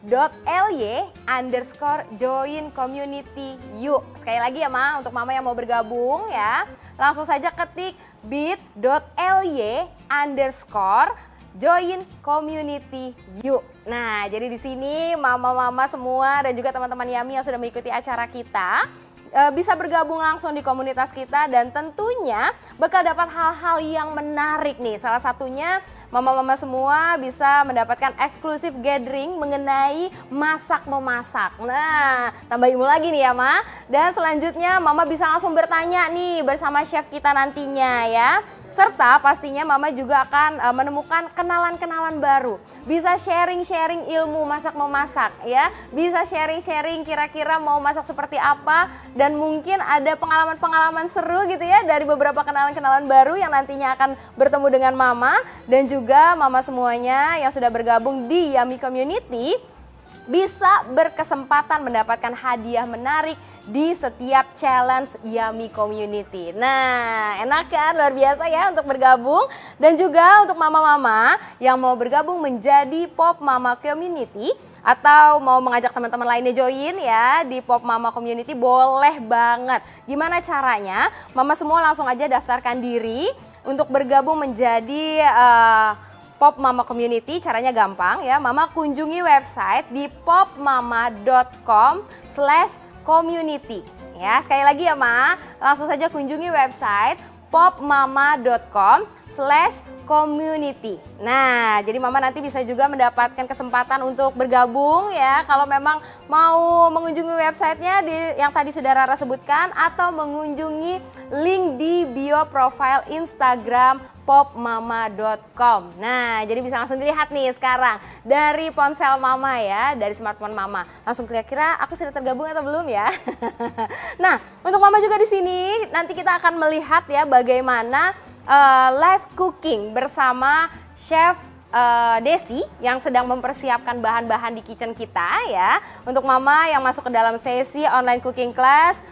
community yuk. Sekali lagi ya Ma, untuk mama yang mau bergabung ya, langsung saja ketik bit.ly/join community yuk. Nah, jadi di sini mama-mama semua dan juga teman-teman Yami yang sudah mengikuti acara kita bisa bergabung langsung di komunitas kita dan tentunya bakal dapat hal-hal yang menarik nih. Salah satunya mama-mama semua bisa mendapatkan eksklusif gathering mengenai masak-memasak. Nah, tambah ilmu lagi nih ya Ma. Dan selanjutnya mama bisa langsung bertanya nih bersama chef kita nantinya ya. Serta pastinya mama juga akan menemukan kenalan-kenalan baru. Bisa sharing-sharing ilmu masak-memasak ya. Bisa sharing-sharing kira-kira mau masak seperti apa. Dan mungkin ada pengalaman-pengalaman seru gitu ya dari beberapa kenalan-kenalan baru yang nantinya akan bertemu dengan mama. Dan juga mama semuanya yang sudah bergabung di Yami Community bisa berkesempatan mendapatkan hadiah menarik di setiap challenge Yummy Community. Nah, enak kan? Luar biasa ya untuk bergabung. Dan juga untuk mama-mama yang mau bergabung menjadi Pop Mama Community atau mau mengajak teman-teman lainnya join ya di Pop Mama Community, boleh banget. Gimana caranya? Mama semua langsung aja daftarkan diri untuk bergabung menjadi Pop Mama Community. Caranya gampang ya, Mama kunjungi website di popmama.com/community. Ya, sekali lagi ya Ma, langsung saja kunjungi website popmama.com/community. Nah, jadi Mama nanti bisa juga mendapatkan kesempatan untuk bergabung ya, kalau memang mau mengunjungi websitenya yang tadi sudah Rara sebutkan, atau mengunjungi link di bio profile Instagram popmama.com. Nah, jadi bisa langsung dilihat nih sekarang dari ponsel Mama ya, dari smartphone Mama. Langsung kira-kira aku sudah tergabung atau belum ya? Nah, untuk Mama juga di sini nanti kita akan melihat ya bagaimana live cooking bersama Chef Desi yang sedang mempersiapkan bahan-bahan di kitchen kita ya. Untuk Mama yang masuk ke dalam sesi online cooking class,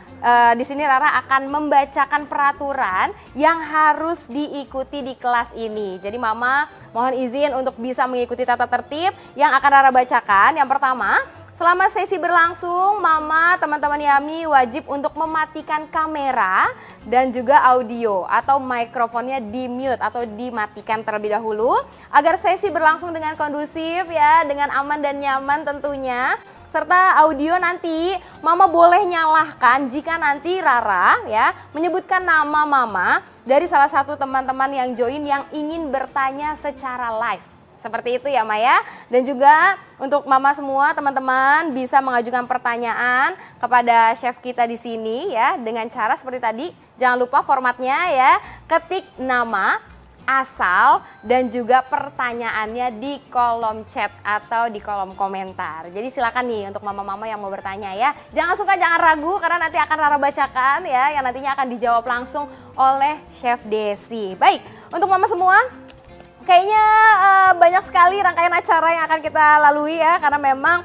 di sini Rara akan membacakan peraturan yang harus diikuti di kelas ini. Jadi Mama mohon izin untuk bisa mengikuti tata tertib yang akan Rara bacakan. Yang pertama, selama sesi berlangsung, Mama, teman-teman Yummy wajib untuk mematikan kamera dan juga audio atau mikrofonnya di mute atau dimatikan terlebih dahulu agar sesi berlangsung dengan kondusif ya, dengan aman dan nyaman tentunya. Serta audio nanti Mama boleh nyalahkan jika nanti Rara ya menyebutkan nama Mama dari salah satu teman-teman yang join yang ingin bertanya secara live. Seperti itu ya Maya. Dan juga untuk Mama semua teman-teman bisa mengajukan pertanyaan kepada chef kita di sini ya dengan cara seperti tadi. Jangan lupa formatnya ya, ketik nama, asal, dan juga pertanyaannya di kolom chat atau di kolom komentar. Jadi silakan nih untuk mama-mama yang mau bertanya ya. Jangan suka, jangan ragu karena nanti akan Rara bacakan ya, yang nantinya akan dijawab langsung oleh Chef Desi. Baik, untuk Mama semua, kayaknya banyak sekali rangkaian acara yang akan kita lalui ya, karena memang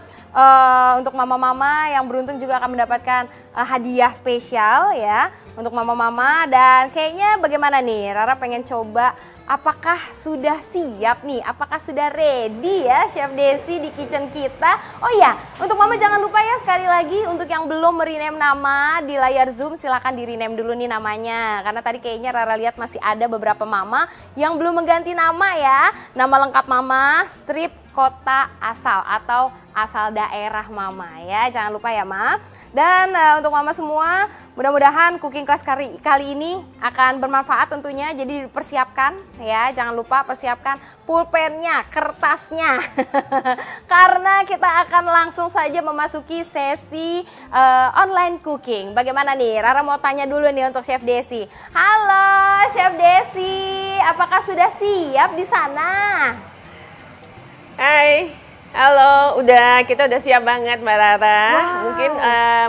untuk mama-mama yang beruntung juga akan mendapatkan hadiah spesial ya untuk mama-mama. Dan kayaknya bagaimana nih, Rara pengen coba apakah sudah siap nih, apakah sudah ready ya Chef Desi di kitchen kita. Oh ya, untuk Mama jangan lupa ya sekali lagi untuk yang belum merename nama di layar Zoom silakan di rename dulu nih namanya. Karena tadi kayaknya Rara lihat masih ada beberapa mama yang belum mengganti nama ya. Nama lengkap Mama, strip kota asal atau asal daerah Mama ya. Jangan lupa ya Ma. Dan untuk Mama semua, mudah-mudahan cooking class kali ini akan bermanfaat tentunya. Jadi persiapkan ya, jangan lupa persiapkan pulpennya, kertasnya. Karena kita akan langsung saja memasuki sesi online cooking. Bagaimana nih? Rara mau tanya dulu nih untuk Chef Desi. Halo Chef Desi, apakah sudah siap di sana? Hai, halo, kita udah siap banget Mbak Rara. Wow. Mungkin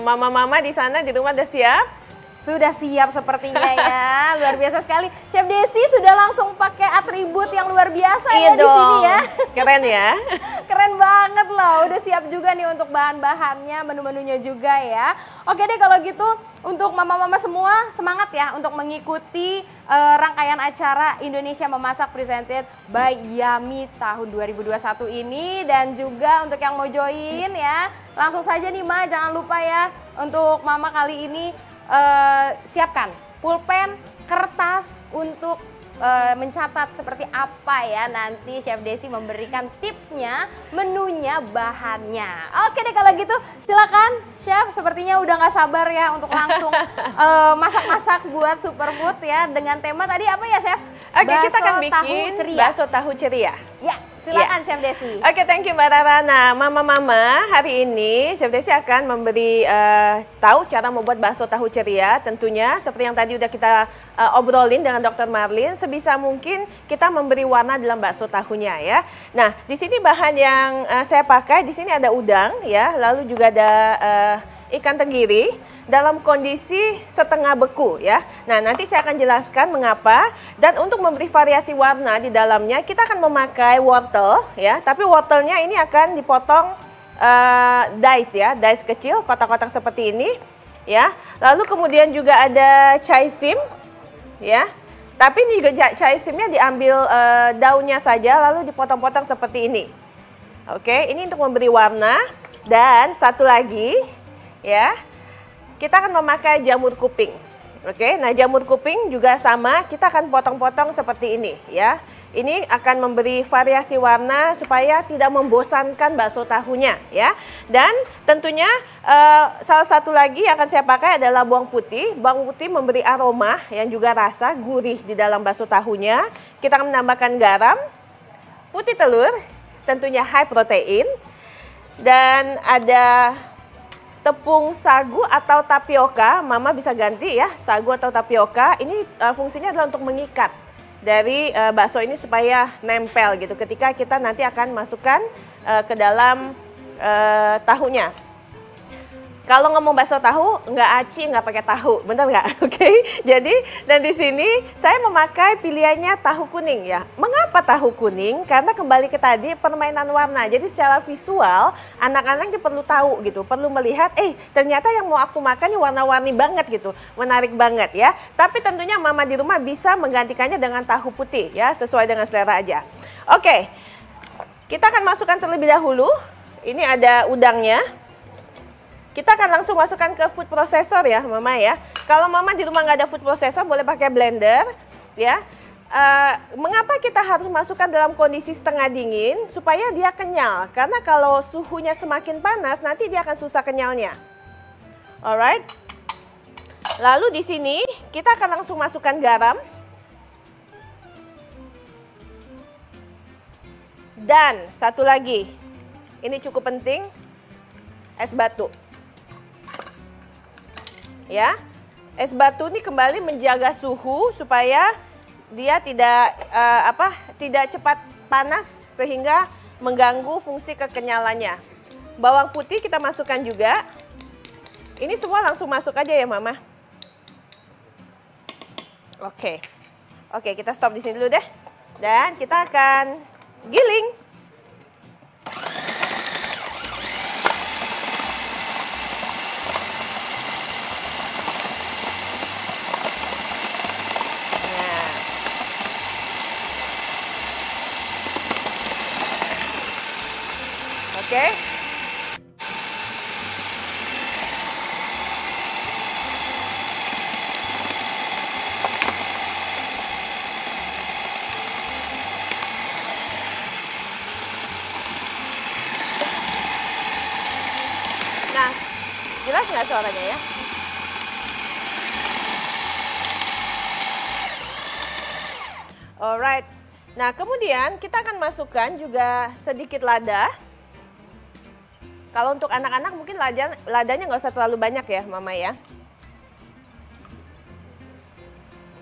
mama-mama di sana di rumah udah siap? Sudah siap sepertinya ya, luar biasa sekali. Chef Desi sudah langsung pakai atribut yang luar biasa ya di sini ya. Keren ya. Keren banget loh, udah siap juga nih untuk bahan-bahannya, menu-menunya juga ya. Oke deh kalau gitu, untuk mama-mama semua semangat ya untuk mengikuti rangkaian acara Indonesia Memasak presented by Yummy tahun 2021 ini. Dan juga untuk yang mau join ya, langsung saja nih Ma, jangan lupa ya untuk Mama kali ini siapkan pulpen, kertas untuk mencatat seperti apa ya nanti Chef Desi memberikan tipsnya, menunya, bahannya. Oke deh kalau gitu silakan Chef, sepertinya udah nggak sabar ya untuk langsung masak-masak buat superfood ya dengan tema tadi apa ya Chef? Oke, kita akan bikin bakso tahu ceria. Ya, silakan Chef Desi. Oke, thank you Mbak Rara. Nah, mama-mama, hari ini Chef Desi akan memberi tahu cara membuat bakso tahu ceria. Tentunya seperti yang tadi udah kita obrolin dengan Dr. Marlin, sebisa mungkin kita memberi warna dalam bakso tahunya ya. Nah, di sini bahan yang saya pakai, di sini ada udang ya, lalu juga ada ikan tenggiri dalam kondisi setengah beku ya. Nah, nanti saya akan jelaskan mengapa. Dan untuk memberi variasi warna di dalamnya, kita akan memakai wortel ya. Tapi wortelnya ini akan dipotong dice ya, dice kecil, kotak-kotak seperti ini ya. Lalu kemudian juga ada chaisim ya. Tapi ini juga chaisimnya diambil daunnya saja lalu dipotong-potong seperti ini. Oke, ini untuk memberi warna. Dan satu lagi ya, kita akan memakai jamur kuping. Oke, nah jamur kuping juga sama, kita akan potong-potong seperti ini ya. Ini akan memberi variasi warna supaya tidak membosankan bakso tahunya ya. Dan tentunya salah satu lagi yang akan saya pakai adalah bawang putih. Bawang putih memberi aroma yang juga rasa gurih di dalam bakso tahunya. Kita akan menambahkan garam, putih telur, tentunya high protein. Dan ada tepung sagu atau tapioka, Mama bisa ganti ya, sagu atau tapioka. Ini fungsinya adalah untuk mengikat dari bakso ini supaya nempel gitu ketika kita nanti akan masukkan ke dalam tahunya. Kalau ngomong bakso tahu, nggak aci, nggak pakai tahu, bener nggak? Oke, jadi dan di sini saya memakai pilihannya tahu kuning ya. Mengapa tahu kuning? Karena kembali ke tadi permainan warna. Jadi secara visual, anak-anak perlu tahu gitu, perlu melihat, ternyata yang mau aku makan ini warna-warni banget gitu, menarik banget ya. Tapi tentunya Mama di rumah bisa menggantikannya dengan tahu putih ya, sesuai dengan selera aja. Oke, kita akan masukkan terlebih dahulu. Ini ada udangnya. Kita akan langsung masukkan ke food processor ya Mama ya. Kalau Mama di rumah nggak ada food processor boleh pakai blender ya. Mengapa kita harus masukkan dalam kondisi setengah dingin? Supaya dia kenyal. Karena kalau suhunya semakin panas nanti dia akan susah kenyalnya. Alright. Lalu di sini kita akan langsung masukkan garam. Dan satu lagi, ini cukup penting, es batu. Ya, es batu ini kembali menjaga suhu supaya dia tidak cepat panas sehingga mengganggu fungsi kekenyalannya. Bawang putih kita masukkan juga. Ini semua langsung masuk aja ya Mama. Oke, kita stop di sini dulu deh. Dan kita akan giling. Oke. Nah, jelas nggak suaranya ya? Alright. Nah, kemudian kita akan masukkan juga sedikit lada. Kalau untuk anak-anak mungkin ladanya nggak usah terlalu banyak ya Mama ya.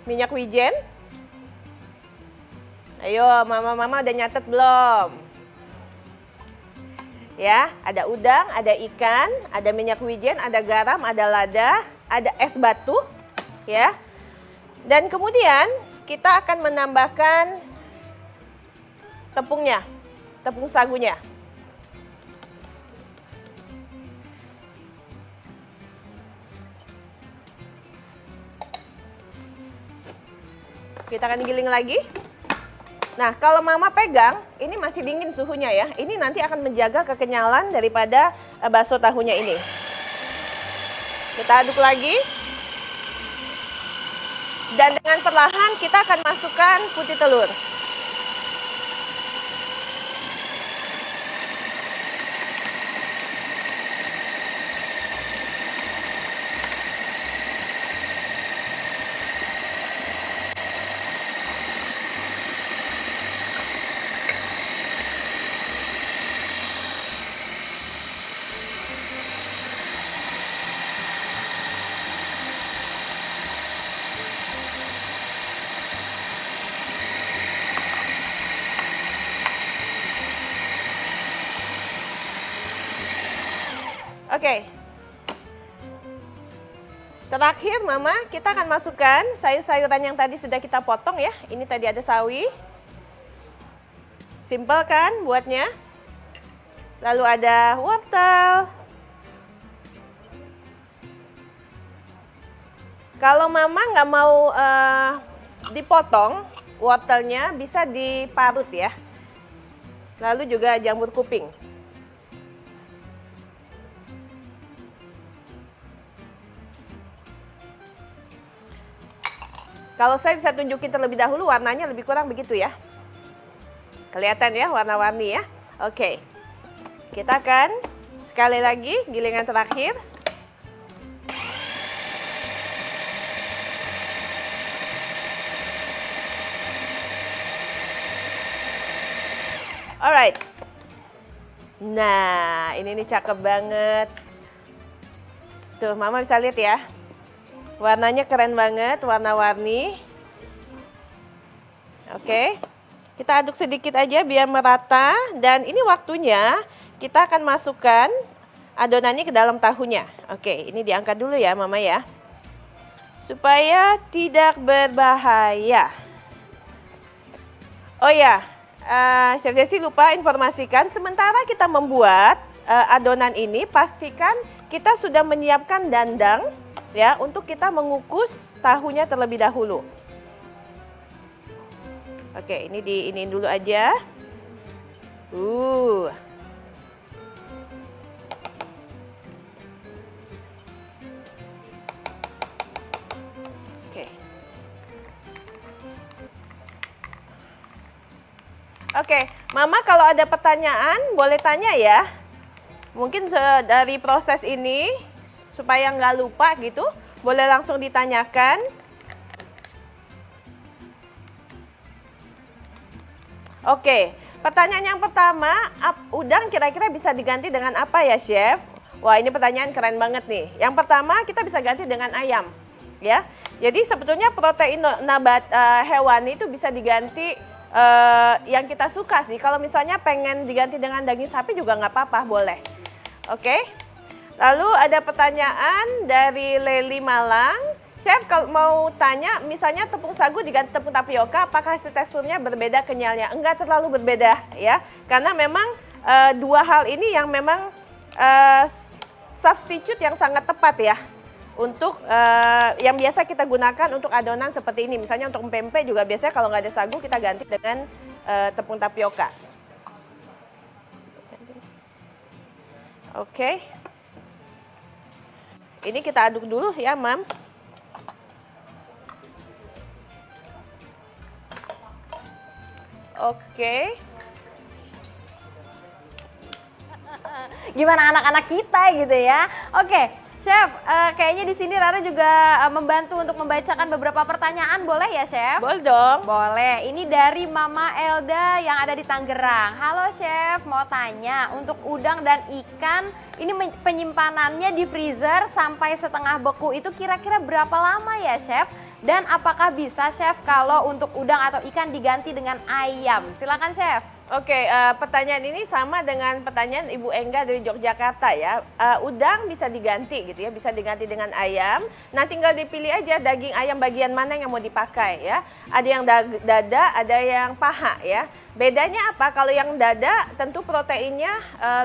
Minyak wijen. Ayo Mama udah nyatet belum? Ya, ada udang, ada ikan, ada minyak wijen, ada garam, ada lada, ada es batu ya. Dan kemudian kita akan menambahkan tepungnya, tepung sagunya. Kita akan giling lagi. Nah, kalau Mama pegang, ini masih dingin suhunya ya. Ini nanti akan menjaga kekenyalan daripada bakso tahunya ini. Kita aduk lagi. Dan dengan perlahan kita akan masukkan putih telur. Oke. Terakhir Mama, kita akan masukkan sayur-sayuran yang tadi sudah kita potong ya. Ini tadi ada sawi. Simple kan buatnya? lalu ada wortel. Kalau mama nggak mau dipotong, wortelnya bisa diparut ya. Lalu juga jamur kuping. Kalau saya bisa tunjukin terlebih dahulu warnanya lebih kurang begitu ya. Kelihatan ya warna-warni ya. Oke. Kita akan sekali lagi gilingan terakhir. Alright. Nah, ini nih cakep banget. Tuh, Mama bisa lihat ya. Warnanya keren banget, warna-warni. Oke, kita aduk sedikit aja biar merata. Dan ini waktunya kita akan masukkan adonannya ke dalam tahunya. Oke, ini diangkat dulu ya Mama ya. Supaya tidak berbahaya. Oh ya, Chef Jessie lupa informasikan, sementara kita membuat adonan ini, pastikan kita sudah menyiapkan dandang ya untuk kita mengukus tahunya terlebih dahulu. Oke, ini diinin dulu aja. Oke. Oke, Mama kalau ada pertanyaan boleh tanya ya. Mungkin dari proses ini supaya nggak lupa gitu, boleh langsung ditanyakan. Oke, pertanyaan yang pertama, udang kira-kira bisa diganti dengan apa ya Chef? Wah, ini pertanyaan keren banget nih. Yang pertama kita bisa ganti dengan ayam, ya. Jadi sebetulnya protein hewani itu bisa diganti yang kita suka sih. Kalau misalnya pengen diganti dengan daging sapi juga nggak apa-apa, boleh. Oke. Lalu ada pertanyaan dari Leli Malang. Chef kalau mau tanya, misalnya tepung sagu diganti tepung tapioka, apakah teksturnya berbeda kenyalnya? Enggak terlalu berbeda ya, karena memang dua hal ini yang memang substitute yang sangat tepat ya untuk yang biasa kita gunakan untuk adonan seperti ini. Misalnya untuk pempek juga biasanya kalau nggak ada sagu kita ganti dengan tepung tapioka. Oke, ini kita aduk dulu ya, Mam. Oke. Gimana anak-anak kita gitu ya. Oke, Chef, kayaknya di sini Rara juga membantu untuk membacakan beberapa pertanyaan, boleh ya Chef? Boleh dong. Boleh, ini dari Mama Elda yang ada di Tangerang. Halo Chef, mau tanya untuk udang dan ikan, ini penyimpanannya di freezer sampai setengah beku itu kira-kira berapa lama ya Chef? Dan apakah bisa Chef kalau untuk udang atau ikan diganti dengan ayam? Silakan Chef. Oke, pertanyaan ini sama dengan pertanyaan Ibu Engga dari Yogyakarta ya. Udang bisa diganti gitu ya, bisa diganti dengan ayam. Nah tinggal dipilih aja daging ayam bagian mana yang mau dipakai ya. Ada yang dada, ada yang paha ya. Bedanya apa? Kalau yang dada tentu proteinnya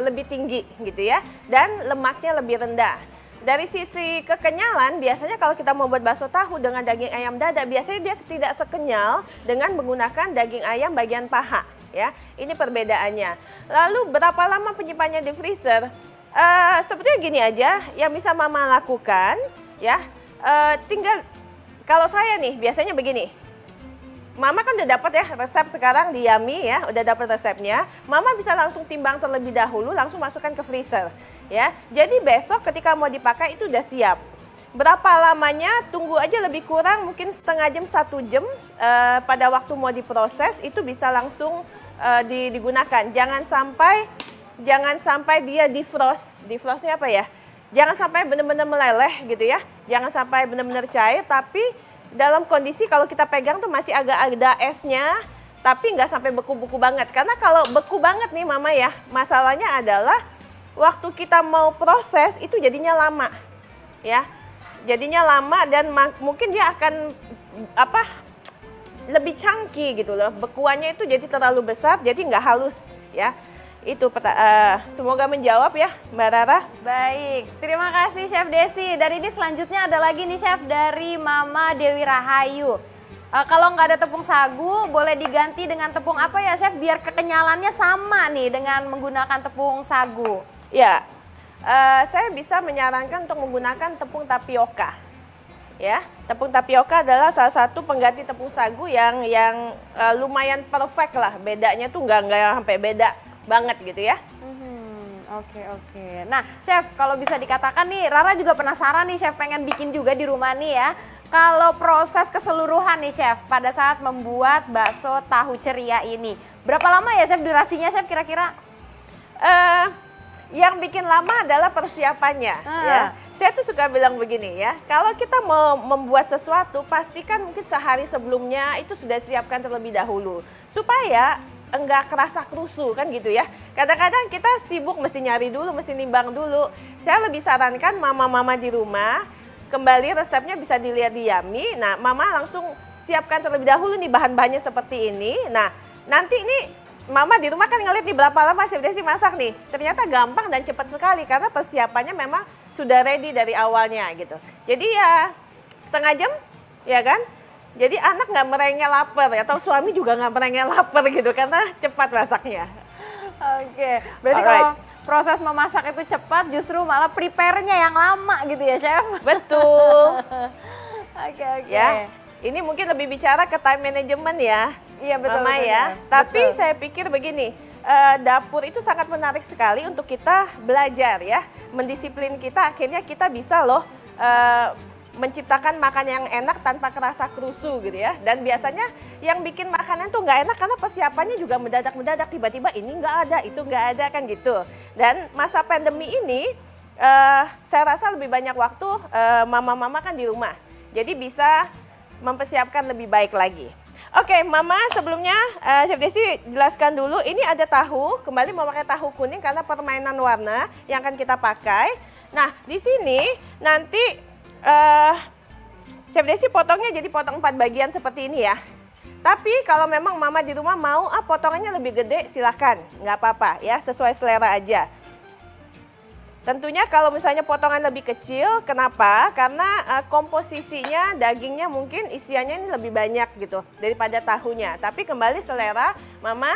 lebih tinggi gitu ya. Dan lemaknya lebih rendah. Dari sisi kekenyalan, biasanya kalau kita mau buat bakso tahu dengan daging ayam dada, biasanya dia tidak sekenyal dengan menggunakan daging ayam bagian paha. Ya, ini perbedaannya. Lalu berapa lama penyimpanannya di freezer? Sebetulnya gini aja, yang bisa Mama lakukan, ya, tinggal kalau saya nih biasanya begini. Mama kan udah dapat ya resep sekarang di Yummy ya, udah dapat resepnya. Mama bisa langsung timbang terlebih dahulu, langsung masukkan ke freezer, ya. Jadi besok ketika mau dipakai itu udah siap. Berapa lamanya? Tunggu aja lebih kurang mungkin setengah jam, 1 jam pada waktu mau diproses itu bisa langsung digunakan. Jangan sampai dia defrost. Defrostnya apa ya? Jangan sampai benar-benar meleleh gitu ya. Jangan sampai benar-benar cair, tapi dalam kondisi kalau kita pegang tuh masih agak ada esnya, tapi nggak sampai beku-beku banget. Karena kalau beku banget nih Mama ya, masalahnya adalah waktu kita mau proses itu jadinya lama, ya. Jadinya lama dan mungkin dia akan lebih chunky gitu loh. Bekuannya itu jadi terlalu besar, jadi nggak halus ya. Itu semoga menjawab ya Mbak Rara. Baik, terima kasih Chef Desi. Dan ini selanjutnya ada lagi nih Chef dari Mama Dewi Rahayu. Kalau nggak ada tepung sagu, boleh diganti dengan tepung apa ya Chef? Biar kekenyalannya sama nih dengan menggunakan tepung sagu. Ya, saya bisa menyarankan untuk menggunakan tepung tapioka. Ya, tepung tapioka adalah salah satu pengganti tepung sagu yang lumayan perfect lah. Bedanya tuh nggak sampai beda banget gitu ya. Oke. Nah, Chef, kalau bisa dikatakan nih, Rara juga penasaran nih, Chef, pengen bikin juga di rumah nih ya. Kalau proses keseluruhan nih, Chef, pada saat membuat bakso tahu ceria ini, berapa lama ya, Chef, durasinya, Chef, kira-kira? Yang bikin lama adalah persiapannya. Ya. Saya tuh suka bilang begini ya, kalau kita mau membuat sesuatu, pastikan mungkin sehari sebelumnya itu sudah siapkan terlebih dahulu. Supaya enggak kerasa kerusu kan gitu ya. Kadang-kadang kita sibuk mesti nyari dulu, mesti nimbang dulu. Saya lebih sarankan mama-mama di rumah, kembali resepnya bisa dilihat di Yummy. Nah, mama langsung siapkan terlebih dahulu nih bahan-bahannya seperti ini. Nah, nanti ini mama di rumah kan ngeliat nih berapa lama Chef Desi masak nih. Ternyata gampang dan cepat sekali karena persiapannya memang sudah ready dari awalnya gitu. Jadi ya setengah jam ya kan. Jadi anak nggak merengek lapar atau suami juga nggak merengek lapar gitu karena cepat masaknya. Oke, berarti kalau proses memasak itu cepat justru malah prepare-nya yang lama gitu ya Chef? Betul. Oke. Ya, ini mungkin lebih bicara ke time management ya. Iya betul. Mama betul, ya. Tapi betul. saya pikir begini, dapur itu sangat menarik sekali untuk kita belajar ya. Mendisiplin kita akhirnya kita bisa loh menciptakan makanan yang enak tanpa kerasa kerusu gitu ya. Dan biasanya yang bikin makanan tuh nggak enak karena persiapannya juga mendadak-mendadak. Tiba-tiba ini nggak ada, itu nggak ada kan gitu. Dan masa pandemi ini saya rasa lebih banyak waktu mama-mama kan di rumah. Jadi bisa mempersiapkan lebih baik lagi. Oke, Mama sebelumnya Chef Desi jelaskan dulu. Ini ada tahu, kembali memakai tahu kuning karena permainan warna yang akan kita pakai. Nah, di sini nanti Chef Desi potongnya jadi potong 4 bagian seperti ini ya. Tapi kalau memang mama di rumah mau potongannya lebih gede silakan, nggak apa-apa ya, sesuai selera aja. Tentunya kalau misalnya potongan lebih kecil, kenapa? Karena komposisinya dagingnya mungkin isiannya ini lebih banyak gitu daripada tahunya. Tapi kembali selera mama,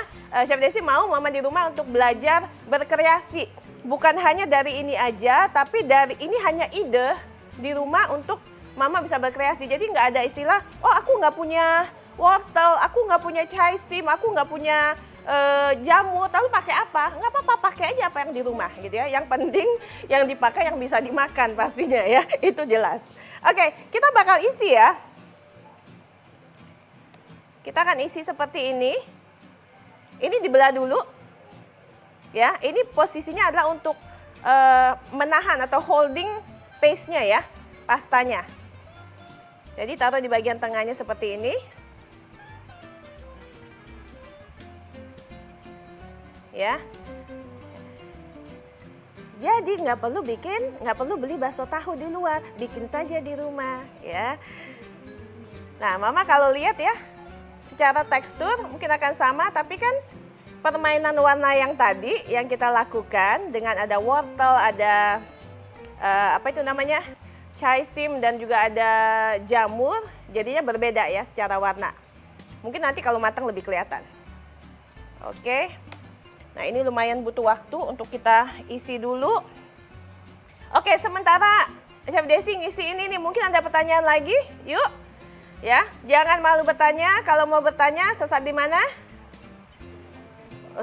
Chef Desi mau mama di rumah untuk belajar berkreasi. Bukan hanya dari ini aja, tapi dari ini hanya ide di rumah untuk mama bisa berkreasi. Jadi nggak ada istilah, oh aku nggak punya wortel, aku nggak punya chaisim, aku nggak punya jamur, lalu pakai apa? Nggak apa-apa, pakai aja apa yang di rumah gitu ya. Yang penting yang dipakai yang bisa dimakan pastinya ya, itu jelas. Oke, kita bakal isi ya. Kita akan isi seperti ini. Ini dibelah dulu. Ya, ini posisinya adalah untuk menahan atau holding paste-nya ya, pastanya. Jadi taruh di bagian tengahnya seperti ini. Ya. Jadi nggak perlu beli bakso tahu di luar, bikin saja di rumah ya. Nah, Mama kalau lihat ya, secara tekstur mungkin akan sama, tapi kan permainan warna yang tadi yang kita lakukan dengan ada wortel, ada apa itu namanya, chaisim dan juga ada jamur, jadinya berbeda ya secara warna. Mungkin nanti kalau matang lebih kelihatan. Oke. Nah, ini lumayan butuh waktu untuk kita isi dulu. Oke, sementara Chef Desi ngisi ini nih, mungkin ada pertanyaan lagi? Yuk. Ya, jangan malu bertanya. Kalau mau bertanya, sesat di mana?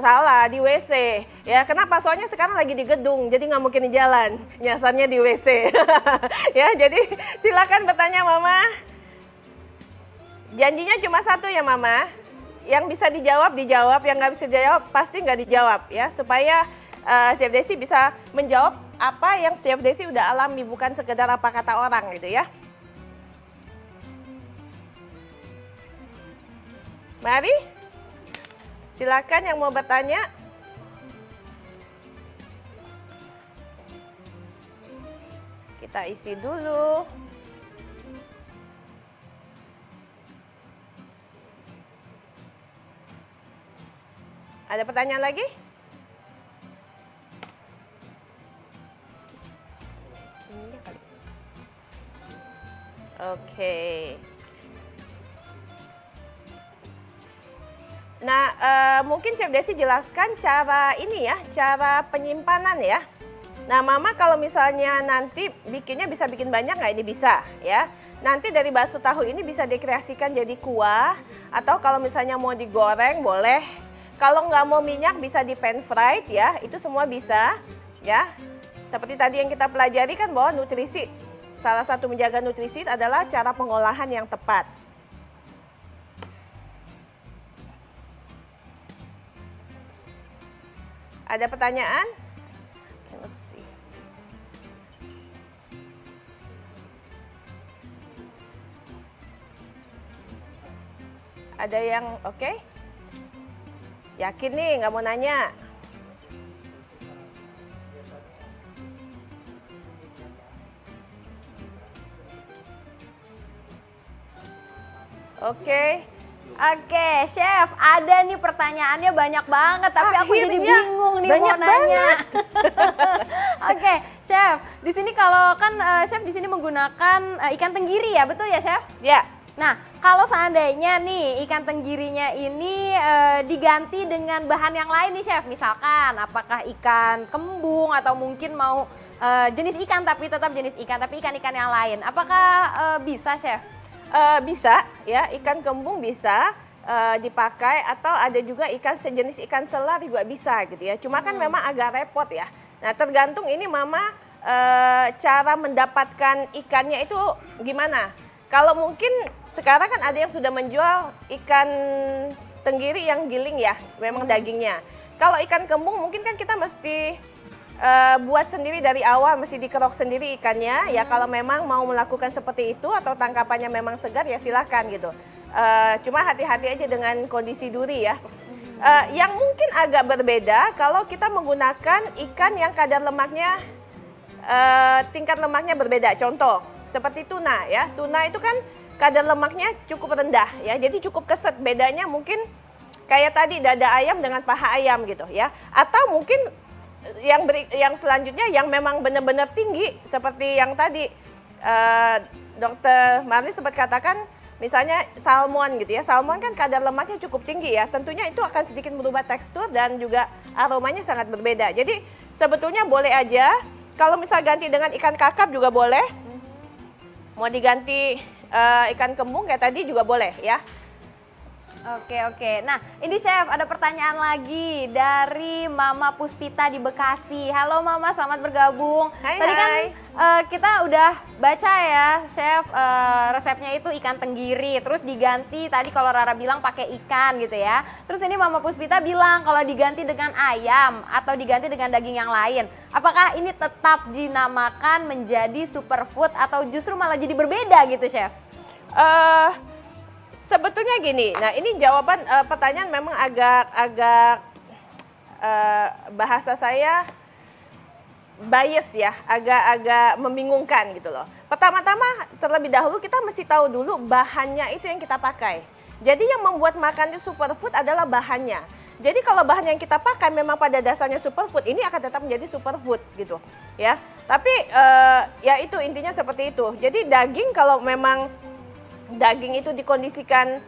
Salah, di WC. Ya, kenapa? Soalnya sekarang lagi di gedung, jadi nggak mungkin di jalan. Nyasarnya di WC. Ya, jadi silakan bertanya Mama. Janjinya cuma satu ya Mama. Yang bisa dijawab, dijawab. Yang nggak bisa dijawab, pasti nggak dijawab. Ya, supaya Chef Desi bisa menjawab apa yang Chef Desi udah alami, bukan sekedar apa kata orang gitu ya. Mari. Silakan yang mau bertanya. Kita isi dulu. Ada pertanyaan lagi? Oke. Nah, mungkin Chef Desi jelaskan cara ini ya, cara penyimpanan ya. Nah, Mama kalau misalnya nanti bikinnya bisa bikin banyak nggak? Ini bisa ya. Nanti dari bakso tahu ini bisa dikreasikan jadi kuah, atau kalau misalnya mau digoreng boleh. Kalau nggak mau minyak bisa di pan fried ya, itu semua bisa ya. Seperti tadi yang kita pelajari kan bahwa nutrisi, salah satu menjaga nutrisi adalah cara pengolahan yang tepat. Ada pertanyaan? Okay, let's see. Ada yang oke? Yakin nih, nggak mau nanya? Oke. Oke, Chef, ada nih pertanyaannya banyak banget, tapi aku jadi bingung nih mau nanya. Oke, Chef, di sini kalau kan Chef di sini menggunakan ikan tenggiri ya, betul ya, Chef? Ya. Nah, kalau seandainya nih ikan tenggirinya ini diganti dengan bahan yang lain nih, Chef, misalkan apakah ikan kembung atau mungkin mau jenis ikan tapi tetap jenis ikan tapi ikan-ikan yang lain, apakah bisa, Chef? Bisa ya, ikan kembung bisa dipakai, atau ada juga ikan sejenis ikan selar juga bisa gitu ya. Cuma kan memang agak repot ya. Nah, tergantung ini Mama cara mendapatkan ikannya itu gimana. Kalau mungkin sekarang kan ada yang sudah menjual ikan tenggiri yang giling ya, memang dagingnya. Kalau ikan kembung mungkin kan kita mesti buat sendiri dari awal, mesti dikerok sendiri ikannya. Ya kalau memang mau melakukan seperti itu atau tangkapannya memang segar ya silakan gitu. Cuma hati-hati aja dengan kondisi duri ya. Yang mungkin agak berbeda kalau kita menggunakan ikan yang kadar lemaknya, tingkat lemaknya berbeda. Contoh seperti tuna ya. Tuna itu kan kadar lemaknya cukup rendah ya. Jadi cukup keset. Bedanya mungkin kayak tadi dada ayam dengan paha ayam gitu ya. Atau mungkin yang selanjutnya yang memang benar-benar tinggi seperti yang tadi Dr. Marli sempat katakan, misalnya salmon gitu ya. Salmon kan kadar lemaknya cukup tinggi ya. Tentunya itu akan sedikit berubah tekstur dan juga aromanya sangat berbeda. Jadi sebetulnya boleh aja. Kalau misal ganti dengan ikan kakap juga boleh. Mau diganti ikan kembung kayak tadi juga boleh ya. Oke. Nah, ini Chef ada pertanyaan lagi dari Mama Puspita di Bekasi. Halo Mama, selamat bergabung. Hai, Tadi kan hai. kita udah baca ya, Chef, resepnya itu ikan tenggiri. Terus diganti tadi kalau Rara bilang pakai ikan gitu ya. Terus ini Mama Puspita bilang kalau diganti dengan ayam atau diganti dengan daging yang lain. Apakah ini tetap dinamakan menjadi superfood atau justru malah jadi berbeda gitu, Chef? Sebetulnya gini, nah ini jawaban pertanyaan memang agak bahasa saya bias ya, agak membingungkan gitu loh. Pertama-tama terlebih dahulu kita mesti tahu dulu bahannya itu yang kita pakai. Jadi yang membuat makan itu superfood adalah bahannya. Jadi kalau bahan yang kita pakai memang pada dasarnya superfood, ini akan tetap menjadi superfood gitu ya. Tapi ya itu intinya seperti itu. Jadi daging kalau memang daging itu dikondisikan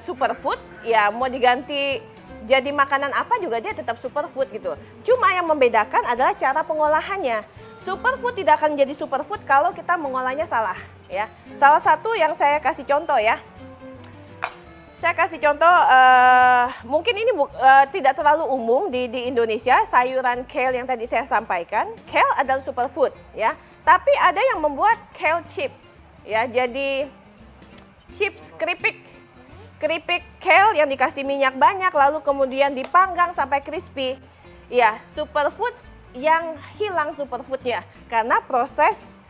superfood, ya mau diganti jadi makanan apa juga dia tetap superfood gitu. Cuma yang membedakan adalah cara pengolahannya. Superfood tidak akan menjadi superfood kalau kita mengolahnya salah ya. Salah satu yang saya kasih contoh ya. Saya kasih contoh, mungkin ini tidak terlalu umum di Indonesia, sayuran kale yang tadi saya sampaikan. Kale adalah superfood ya. Tapi ada yang membuat kale chips ya. Jadi chips keripik kale yang dikasih minyak banyak lalu kemudian dipanggang sampai crispy. Ya, superfood yang hilang superfoodnya karena proses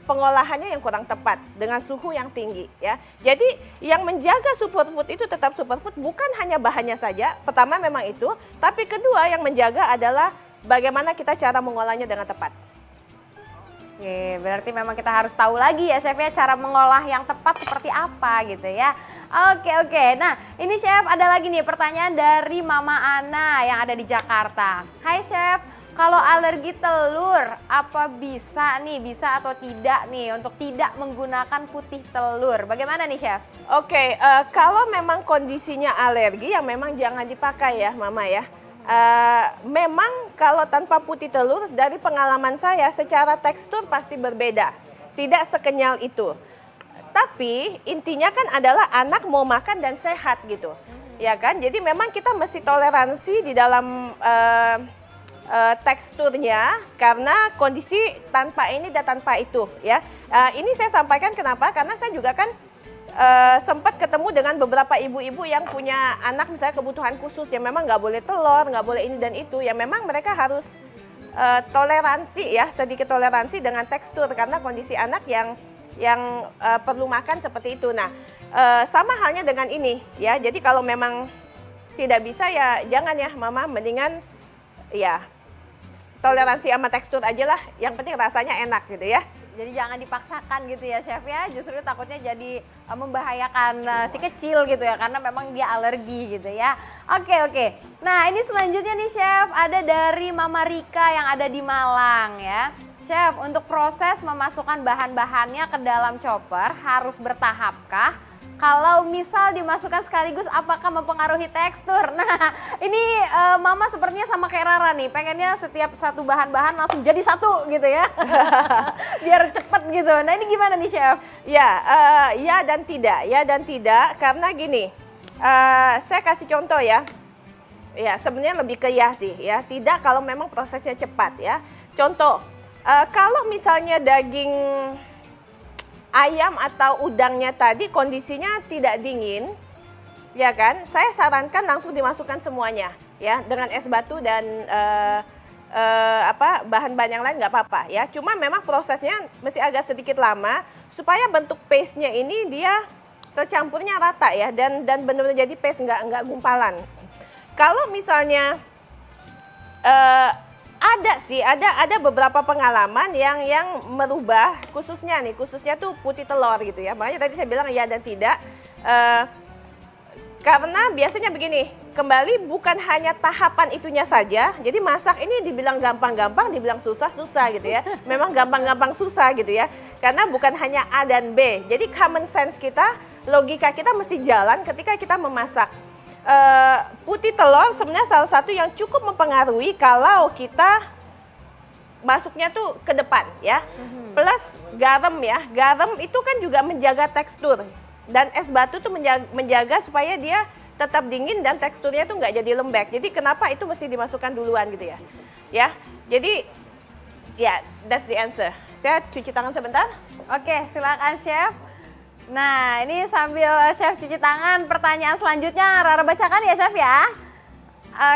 pengolahannya yang kurang tepat dengan suhu yang tinggi ya. Jadi yang menjaga superfood itu tetap superfood bukan hanya bahannya saja. Pertama memang itu, tapi kedua yang menjaga adalah bagaimana kita cara mengolahnya dengan tepat. Oke, berarti memang kita harus tahu lagi ya Chef ya cara mengolah yang tepat seperti apa gitu ya. Oke. Nah ini Chef ada lagi nih pertanyaan dari Mama Ana yang ada di Jakarta. Hai Chef, kalau alergi telur, apa bisa atau tidak nih untuk tidak menggunakan putih telur? Bagaimana nih Chef? Oke, kalau memang kondisinya alergi, ya memang jangan dipakai ya Mama ya. Memang kalau tanpa putih telur, dari pengalaman saya secara tekstur pasti berbeda. Tidak sekenyal itu. Tapi intinya kan adalah anak mau makan dan sehat gitu. Ya kan? Jadi memang kita mesti toleransi di dalam teksturnya karena kondisi tanpa ini dan tanpa itu ya. Ini saya sampaikan kenapa? Karena saya juga kan sempat ketemu dengan beberapa ibu-ibu yang punya anak misalnya kebutuhan khusus yang memang nggak boleh telur, nggak boleh ini dan itu. Ya memang mereka harus toleransi ya, sedikit toleransi dengan tekstur karena kondisi anak yang perlu makan seperti itu. Nah, sama halnya dengan ini ya. Jadi kalau memang tidak bisa ya jangan ya Mama, mendingan ya toleransi sama tekstur aja lah. Yang penting rasanya enak gitu ya. Jadi jangan dipaksakan gitu ya Chef ya, justru takutnya jadi membahayakan si kecil gitu ya, karena memang dia alergi gitu ya. Oke. Nah ini selanjutnya nih Chef, ada dari Mama Rika yang ada di Malang ya. Chef, untuk proses memasukkan bahan-bahannya ke dalam chopper harus bertahapkah? Kalau misal dimasukkan sekaligus, apakah mempengaruhi tekstur? Nah, ini Mama sepertinya sama kayak Rara nih, pengennya setiap satu bahan-bahan langsung jadi satu gitu ya, biar cepet gitu. Nah, ini gimana nih Chef? Ya dan tidak, karena gini, saya kasih contoh ya. Ya, sebenarnya lebih ke ya sih ya, tidak kalau memang prosesnya cepat ya. Contoh, kalau misalnya daging ayam atau udangnya tadi kondisinya tidak dingin, ya kan? Saya sarankan langsung dimasukkan semuanya, ya, dengan es batu dan bahan-bahan yang lain nggak apa-apa, ya. Cuma memang prosesnya mesti agak sedikit lama supaya bentuk paste-nya ini dia tercampurnya rata ya, dan benar-benar jadi paste, nggak gumpalan. Kalau misalnya ada beberapa pengalaman yang merubah khususnya tuh putih telur gitu ya. Makanya tadi saya bilang ya dan tidak, karena biasanya begini, kembali bukan hanya tahapan itunya saja. Jadi masak ini dibilang gampang-gampang, dibilang susah-susah gitu ya. Memang gampang-gampang susah gitu ya, karena bukan hanya A dan B. Jadi common sense kita, logika kita mesti jalan ketika kita memasak. Putih telur sebenarnya salah satu yang cukup mempengaruhi kalau kita masuknya tuh ke depan ya. Plus garam ya, garam itu kan juga menjaga tekstur, dan es batu tuh menjaga supaya dia tetap dingin dan teksturnya tuh nggak jadi lembek. Jadi kenapa itu mesti dimasukkan duluan gitu ya. Ya, jadi ya that's the answer. Saya cuci tangan sebentar. Oke, silakan Chef. Nah, ini sambil Chef cuci tangan, pertanyaan selanjutnya Rara bacakan ya Chef ya.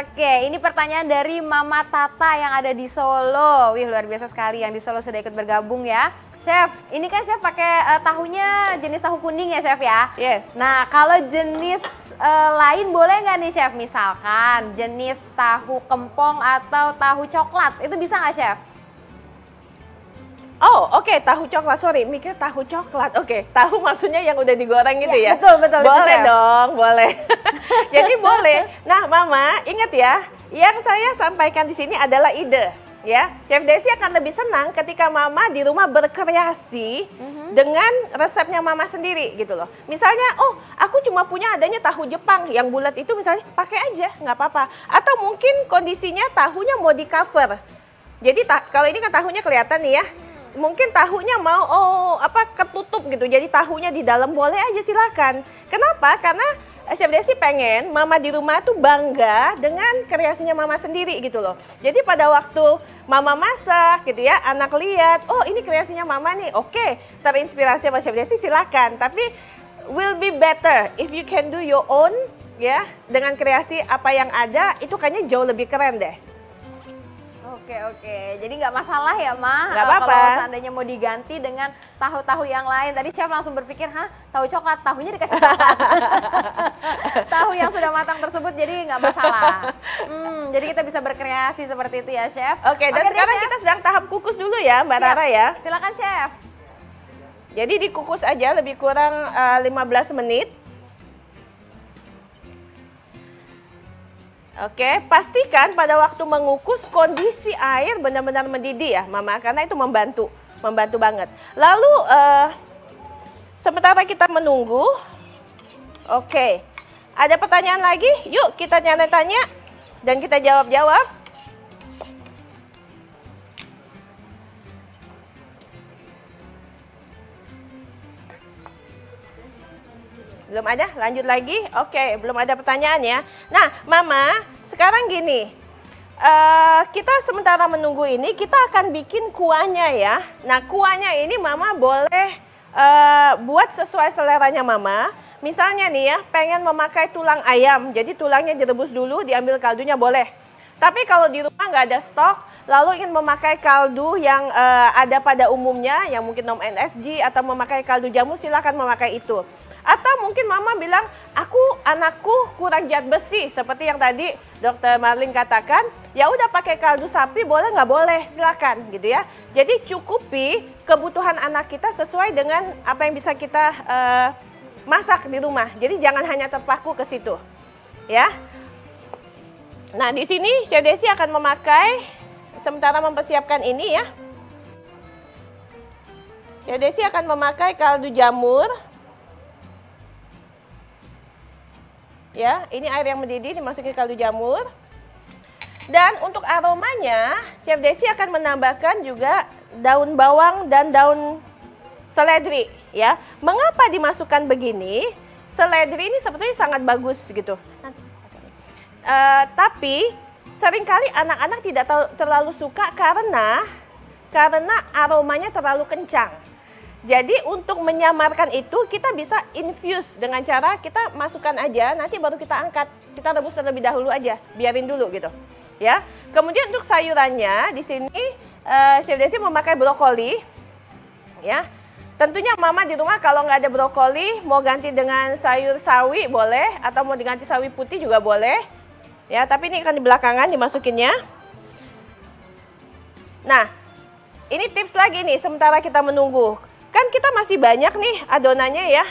Oke, ini pertanyaan dari Mama Tata yang ada di Solo. Wih, luar biasa sekali yang di Solo sudah ikut bergabung ya. Chef, ini kan Chef pakai tahunya jenis tahu kuning ya Chef ya? Yes. Nah, kalau jenis lain boleh nggak nih Chef? Misalkan jenis tahu kempong atau tahu coklat, itu bisa nggak Chef? Oh, oke, tahu coklat. Sorry, mikir tahu coklat. Oke, tahu maksudnya yang udah digoreng gitu ya? Betul. Boleh itu, dong, boleh. Jadi boleh. Nah, Mama, ingat ya, yang saya sampaikan di sini adalah ide, ya. Chef Desi akan lebih senang ketika Mama di rumah berkreasi dengan resepnya Mama sendiri gitu loh. Misalnya, oh, aku cuma punya adanya tahu Jepang yang bulat itu, misalnya pakai aja, nggak apa-apa. Atau mungkin kondisinya tahunya mau di cover. Jadi kalau ini kan tahunya kelihatan nih ya. Mungkin tahunya mau ketutup gitu, jadi tahunya di dalam, boleh aja silakan. Kenapa? Karena Chef Desi pengen Mama di rumah tuh bangga dengan kreasinya Mama sendiri gitu loh. Jadi pada waktu Mama masak gitu ya, anak lihat, oh ini kreasinya Mama nih, oke, terinspirasi sama Chef Desi silakan. Tapi will be better if you can do your own ya, dengan kreasi apa yang ada, itu kayaknya jauh lebih keren deh. Oke, jadi nggak masalah ya Ma, nggak apa-apa. Kalau seandainya mau diganti dengan tahu-tahu yang lain. Tadi Chef langsung berpikir, tahu coklat, tahunya dikasih coklat. Tahu yang sudah matang tersebut, jadi nggak masalah. Jadi kita bisa berkreasi seperti itu ya Chef. Oke, dan sekarang kita sedang tahap kukus dulu ya Mbak Rara ya. Silakan Chef. Jadi dikukus aja lebih kurang 15 menit. Oke, pastikan pada waktu mengukus kondisi air benar-benar mendidih ya, Mama, karena itu membantu banget. Lalu sementara kita menunggu, oke, ada pertanyaan lagi? Yuk kita tanya-tanya dan kita jawab-jawab. Belum ada? Lanjut lagi? Oke, belum ada pertanyaan ya. Nah, Mama, sekarang gini. Kita sementara menunggu ini, kita akan bikin kuahnya ya. Nah, kuahnya ini Mama boleh buat sesuai seleranya Mama. Misalnya nih ya, pengen memakai tulang ayam. Jadi tulangnya direbus dulu, diambil kaldunya boleh. Tapi kalau di rumah nggak ada stok, lalu ingin memakai kaldu yang ada pada umumnya, yang mungkin non-MSG atau memakai kaldu jamur, silakan memakai itu. Atau mungkin Mama bilang, anakku kurang zat besi, seperti yang tadi Dr. Marlin katakan, ya udah pakai kaldu sapi, boleh nggak boleh, silakan gitu ya. Jadi cukupi kebutuhan anak kita sesuai dengan apa yang bisa kita masak di rumah. Jadi jangan hanya terpaku ke situ, ya. Nah di sini Chef Desi akan memakai, sementara mempersiapkan ini ya. Chef Desi akan memakai kaldu jamur. Ya, ini air yang mendidih dimasukin kaldu jamur. Dan untuk aromanya, Chef Desi akan menambahkan juga daun bawang dan daun seledri. Ya, mengapa dimasukkan begini? Seledri ini sebetulnya sangat bagus gitu. Tapi seringkali anak-anak tidak terlalu suka karena aromanya terlalu kencang. Jadi untuk menyamarkan itu kita bisa infuse dengan cara kita masukkan aja, nanti baru kita angkat, kita rebus terlebih dahulu aja, biarin dulu gitu, ya. Kemudian untuk sayurannya di sini Chef Desi memakai brokoli, ya. Tentunya Mama di rumah kalau nggak ada brokoli mau ganti dengan sayur sawi boleh, atau mau diganti sawi putih juga boleh, ya. Tapi ini akan di belakangan dimasukinnya. Nah, ini tips lagi nih sementara kita menunggu. Kan kita masih banyak nih adonannya ya.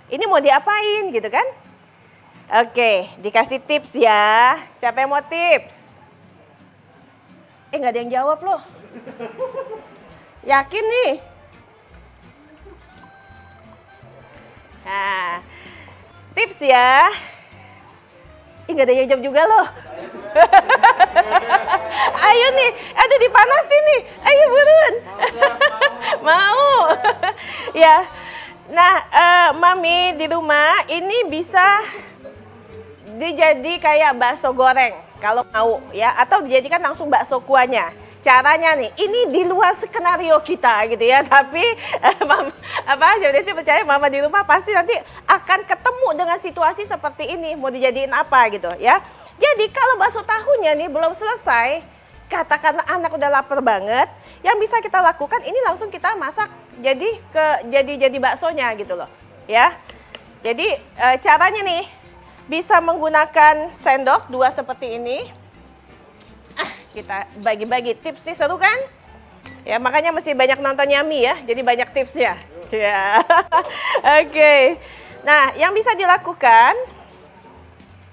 Ini mau diapain gitu kan? Oke, dikasih tips ya. Siapa yang mau tips? Nggak ada yang jawab loh. Yakin nih? Nah, tips ya. Nggak ada yang jawab juga loh. Ayo nih, aduh dipanasin nih. Ayo buruan. Mau. Ya. Nah, Mami di rumah ini bisa dijadi kayak bakso goreng kalau mau ya, atau dijadikan langsung bakso kuahnya. Caranya nih, ini di luar skenario kita gitu ya, tapi Chef Desi percaya Mama di rumah pasti nanti akan ketemu dengan situasi seperti ini, mau dijadiin apa gitu ya. Jadi kalau bakso tahunya nih belum selesai, katakanlah anak udah lapar banget, yang bisa kita lakukan ini langsung kita masak jadi baksonya gitu loh ya. Jadi caranya nih bisa menggunakan sendok 2 seperti ini. Kita bagi-bagi tips nih, seru kan? Ya makanya mesti banyak nonton Yami ya, jadi banyak tips ya. Ya. Oke. Nah yang bisa dilakukan,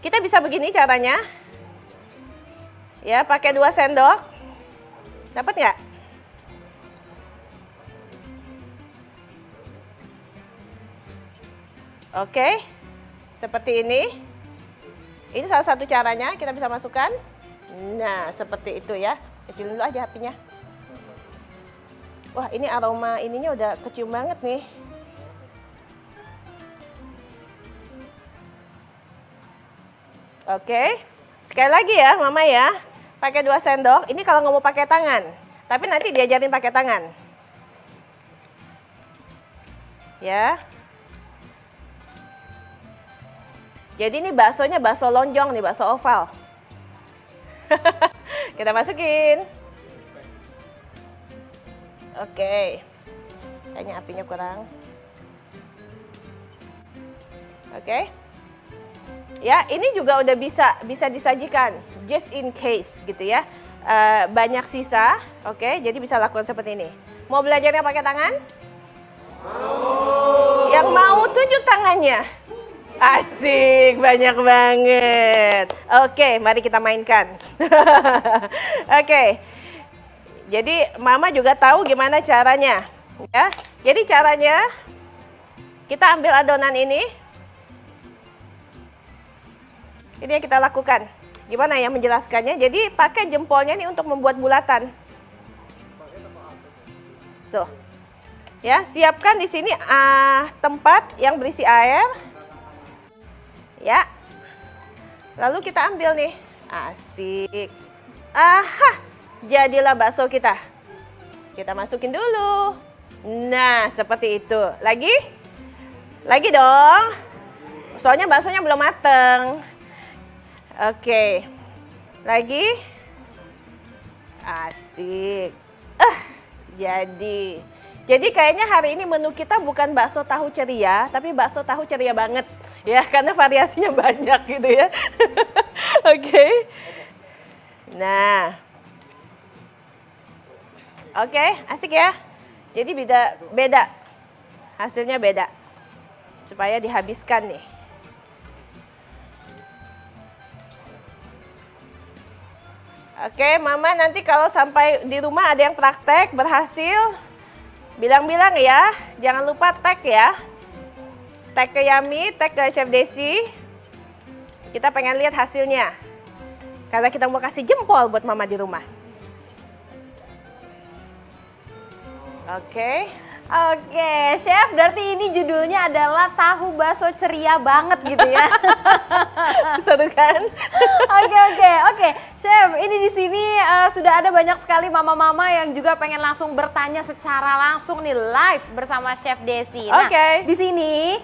kita bisa begini caranya. Ya pakai 2 sendok. Dapat nggak? Oke. Seperti ini. Ini salah satu caranya, kita bisa masukkan. Nah, seperti itu ya. Kecilin dulu aja apinya. Wah, ini aroma ininya udah kecium banget nih. Oke. Sekali lagi ya, Mama ya. Pakai 2 sendok. Ini kalau nggak mau pakai tangan. Tapi nanti diajarin pakai tangan. Ya. Jadi ini baksonya bakso lonjong nih, bakso oval. Kita masukin. Oke. Kayaknya apinya kurang. Oke. Ya, ini juga udah bisa disajikan just in case gitu ya. Banyak sisa, oke. Jadi bisa lakukan seperti ini. Mau belajarnya pakai tangan? Mau. Yang mau tunjuk tangannya. Asik, banyak banget. Oke, mari kita mainkan. Oke. Jadi Mama juga tahu gimana caranya, ya. Jadi caranya kita ambil adonan ini. Ini yang kita lakukan. Gimana ya menjelaskannya? Jadi pakai jempolnya nih untuk membuat bulatan. Tuh. Ya, siapkan di sini tempat yang berisi air. Ya. Lalu kita ambil nih. Asik. Aha, jadilah bakso kita. Kita masukin dulu. Nah, seperti itu. Lagi? Lagi dong. Soalnya baksonya belum mateng. Oke. Lagi? Asik. Jadi kayaknya hari ini menu kita bukan bakso tahu ceria, tapi bakso tahu ceria banget. Ya, karena variasinya banyak gitu ya. Oke. Nah. Oke, asik ya. Jadi beda. Hasilnya beda. Supaya dihabiskan nih. Oke, Mama nanti kalau sampai di rumah ada yang praktek berhasil, bilang-bilang ya. Jangan lupa tag ya. Tag ke Yami, tag ke Chef Desi. Kita pengen lihat hasilnya. Karena kita mau kasih jempol buat Mama di rumah. Oke. Oke, Chef, berarti ini judulnya adalah tahu bakso ceria banget gitu ya. Seru kan? Oke. Chef, ini di sini sudah ada banyak sekali mama-mama yang juga pengen langsung bertanya secara langsung nih live bersama Chef Desi. Nah, di sini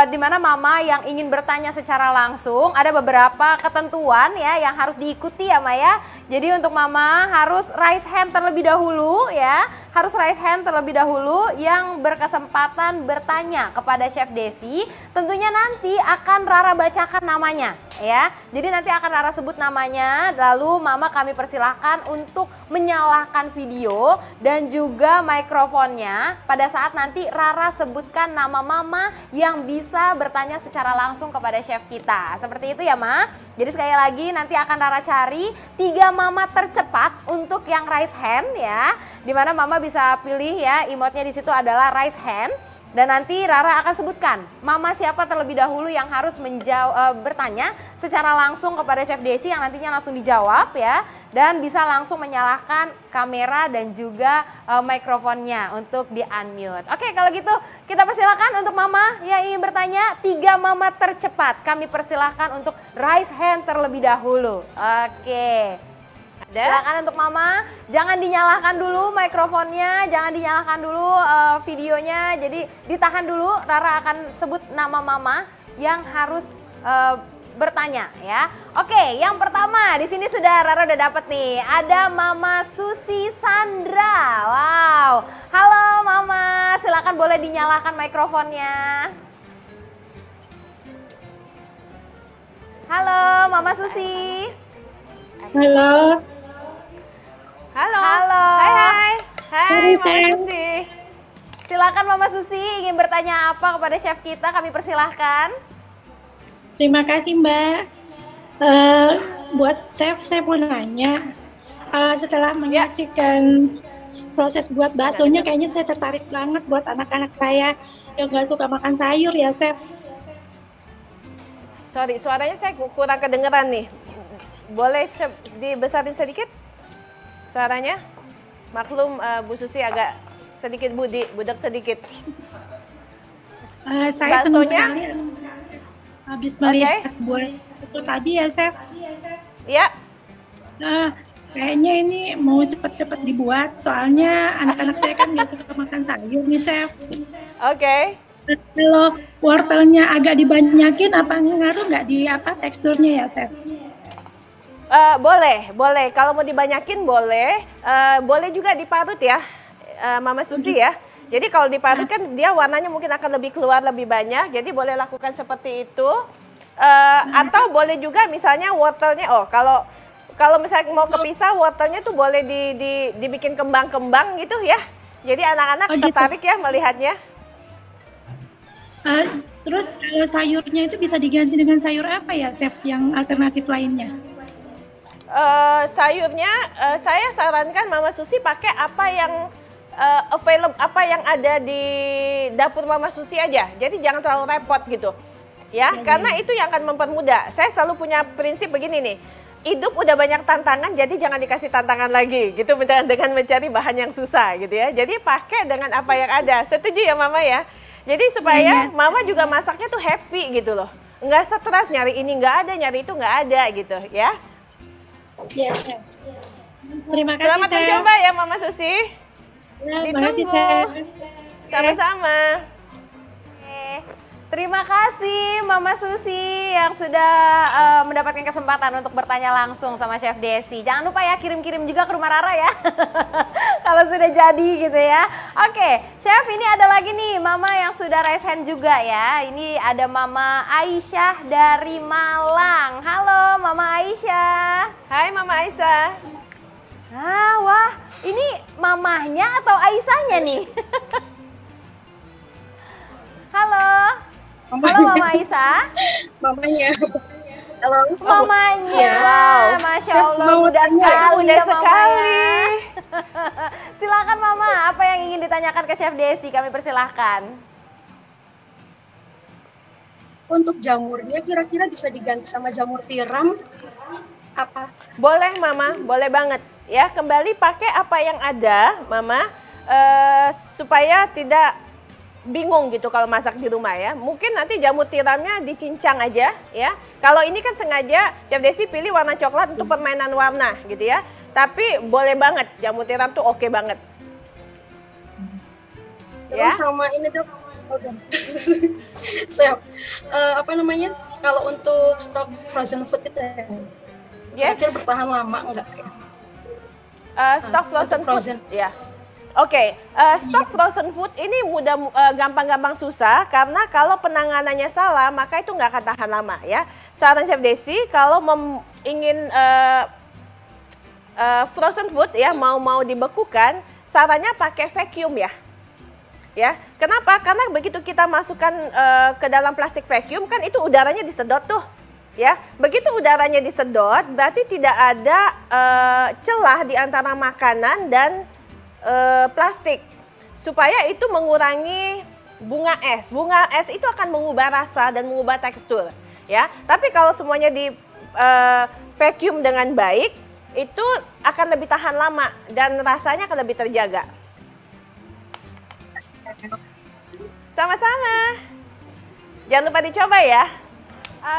di mana mama yang ingin bertanya secara langsung ada beberapa ketentuan ya yang harus diikuti ya Maya. Jadi untuk mama harus raise hand terlebih dahulu ya, harus raise hand terlebih dahulu yang berkesempatan bertanya kepada Chef Desi. Tentunya nanti akan Rara bacakan namanya ya. Jadi nanti akan Rara sebut namanya, lalu Mama kami persilahkan untuk menyalakan video dan juga mikrofonnya pada saat nanti Rara sebutkan nama Mama yang bisa bertanya secara langsung kepada chef kita. Seperti itu ya Ma. Jadi sekali lagi nanti akan Rara cari 3 Mama tercepat untuk yang raise hand ya. Dimana Mama bisa pilih ya, emotnya di situ adalah raise hand. Dan nanti Rara akan sebutkan Mama siapa terlebih dahulu yang harus bertanya secara langsung kepada Chef Desi yang nantinya langsung dijawab ya. Dan bisa langsung menyalakan kamera dan juga mikrofonnya untuk di unmute. Oke, kalau gitu kita persilakan untuk Mama yang ingin bertanya. 3 Mama tercepat kami persilahkan untuk raise hand terlebih dahulu. Oke. Silakan untuk Mama, jangan dinyalakan dulu mikrofonnya, jangan dinyalakan dulu videonya, jadi ditahan dulu. Rara akan sebut nama Mama yang harus bertanya ya. Oke, yang pertama di sini sudah Rara udah dapat nih, ada Mama Susi Sandra. Wow, halo Mama, silakan boleh dinyalakan mikrofonnya. Halo Mama Susi. Halo. Halo. Hai Mama Susi. Silakan Mama Susi, ingin bertanya apa kepada chef kita, kami persilahkan. Terima kasih Mbak. Buat chef, saya mau nanya. Setelah menyaksikan proses buat baksonya, kayaknya saya tertarik banget buat anak-anak saya yang nggak suka makan sayur ya chef. Sorry, suaranya saya kurang kedengeran nih. Boleh dibesarin sedikit suaranya? Maklum Bu Susi agak sedikit budak sedikit. Saya senang sekali habis melihat buat itu tadi ya chef. Iya. Kayaknya ini mau cepet-cepet dibuat, soalnya anak-anak saya kan nggak suka makan sayur nih chef. Oke. Kalau wortelnya agak dibanyakin, apa ngaruh nggak di teksturnya ya chef? Boleh. Kalau mau dibanyakin boleh. Boleh juga diparut ya, Mama Susi ya. Jadi kalau diparut kan dia warnanya mungkin akan lebih keluar lebih banyak. Jadi boleh lakukan seperti itu. Atau boleh juga misalnya wortelnya. Kalau misalnya mau kepisah, wortelnya tuh boleh dibikin kembang-kembang gitu ya. Jadi anak-anak tertarik ya melihatnya. Terus kalau sayurnya itu bisa diganti dengan sayur apa ya, Chef, yang alternatif lainnya? Sayurnya saya sarankan Mama Susi pakai apa yang available, apa yang ada di dapur Mama Susi aja. Jadi jangan terlalu repot gitu. Ya, karena itu yang akan mempermudah. Saya selalu punya prinsip begini nih. Hidup udah banyak tantangan, jadi jangan dikasih tantangan lagi gitu dengan mencari bahan yang susah gitu ya. Jadi pakai dengan apa yang ada. Setuju ya Mama ya? Jadi supaya Mama juga masaknya tuh happy gitu loh. Nggak stres nyari ini nggak ada, nyari itu nggak ada gitu ya. Ya. Terima kasih. Selamat mencoba ya Mama Susi. Ya, Ditunggu. Sama-sama. Terima kasih Mama Susi yang sudah mendapatkan kesempatan untuk bertanya langsung sama Chef Desi. Jangan lupa ya kirim-kirim juga ke rumah Rara ya. Kalau sudah jadi gitu ya. Oke, Chef, ini ada lagi nih Mama yang sudah raise hand juga ya. Ini ada Mama Aisyah dari Malang. Halo Mama Aisyah. Hai Mama Aisyah. Wah, ini mamahnya atau Aisyahnya nih? Halo. Halo Mama Aisyah. Mamanya. Halo. Mamanya. Wow. Masya Allah, mudah sekali Mudah ya sekali. Silakan Mama, apa yang ingin ditanyakan ke Chef Desi? Kami persilahkan. Untuk jamurnya kira-kira bisa diganti sama jamur tiram apa? Boleh Mama, boleh banget. Ya, kembali pakai apa yang ada Mama, supaya tidak bingung gitu kalau masak di rumah ya. Mungkin nanti jamur tiramnya dicincang aja ya. Kalau ini kan sengaja Chef Desi pilih warna coklat untuk permainan warna gitu ya. Tapi boleh banget, jamur tiram tuh oke banget. Terus Ya. sama ini dok. Chef, apa namanya? Kalau untuk stok frozen food itu kira-kira bertahan lama enggak ya? Stok frozen frozen. food ya. Oke, stok frozen food ini mudah gampang-gampang susah karena kalau penanganannya salah maka itu nggak akan tahan lama ya. Saran Chef Desi kalau ingin frozen food ya mau dibekukan, sarannya pakai vacuum ya. Ya, kenapa? Karena begitu kita masukkan ke dalam plastik vacuum kan itu udaranya disedot tuh. Ya, begitu udaranya disedot berarti tidak ada celah di antara makanan dan plastik supaya itu mengurangi bunga es. Bunga es itu akan mengubah rasa dan mengubah tekstur ya. Tapi kalau semuanya di vacuum dengan baik itu akan lebih tahan lama dan rasanya akan lebih terjaga. Sama-sama. Jangan lupa dicoba ya.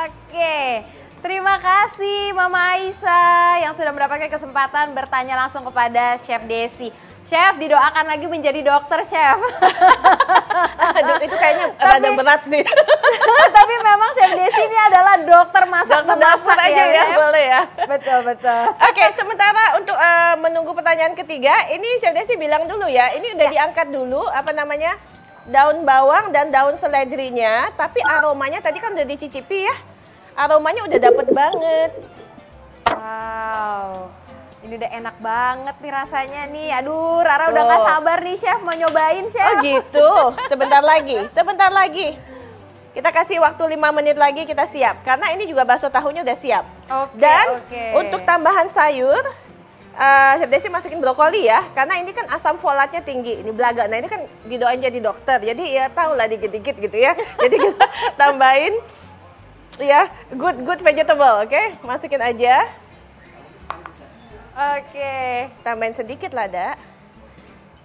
Oke. Terima kasih Mama Aisyah yang sudah mendapatkan kesempatan bertanya langsung kepada Chef Desi. Chef, didoakan lagi menjadi dokter, Chef. Aduh, itu kayaknya rada berat sih. Tapi memang Chef Desi ini adalah dokter masak Dokter dapur memasak aja ya, Chef? boleh ya. Betul, betul. Oke, sementara untuk menunggu pertanyaan ketiga, ini Chef Desi bilang dulu ya, ini udah diangkat dulu, apa namanya, daun bawang dan daun seledrinya, tapi aromanya tadi kan udah dicicipi ya, aromanya udah dapet banget. Wow. Ini udah enak banget nih rasanya nih. Aduh, Rara udah gak sabar nih Chef, mau nyobain Chef. Oh gitu, sebentar lagi. Kita kasih waktu 5 menit lagi kita siap. Karena ini juga bakso tahunya udah siap. Dan untuk tambahan sayur, Chef Desi masukin brokoli ya. Karena ini kan asam folatnya tinggi, ini belaga. Nah ini kan didoain jadi dokter, jadi ya tau lah dikit-dikit gitu ya. Jadi kita tambahin ya good vegetable, oke? Masukin aja. Oke. Tambahin sedikit lada.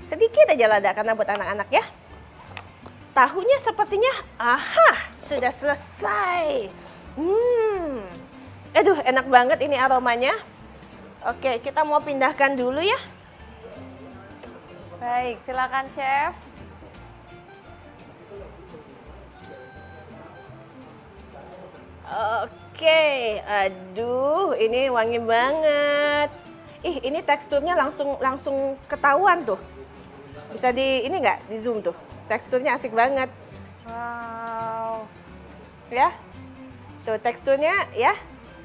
Sedikit aja lada karena buat anak-anak ya. Tahunya sepertinya, sudah selesai. Aduh, enak banget ini aromanya. Oke, kita mau pindahkan dulu ya. Baik, silakan Chef. Oke, aduh, ini wangi banget. Ini teksturnya langsung ketahuan tuh. Bisa ini nggak di zoom tuh? Teksturnya asik banget. Wow. Ya, tuh teksturnya ya,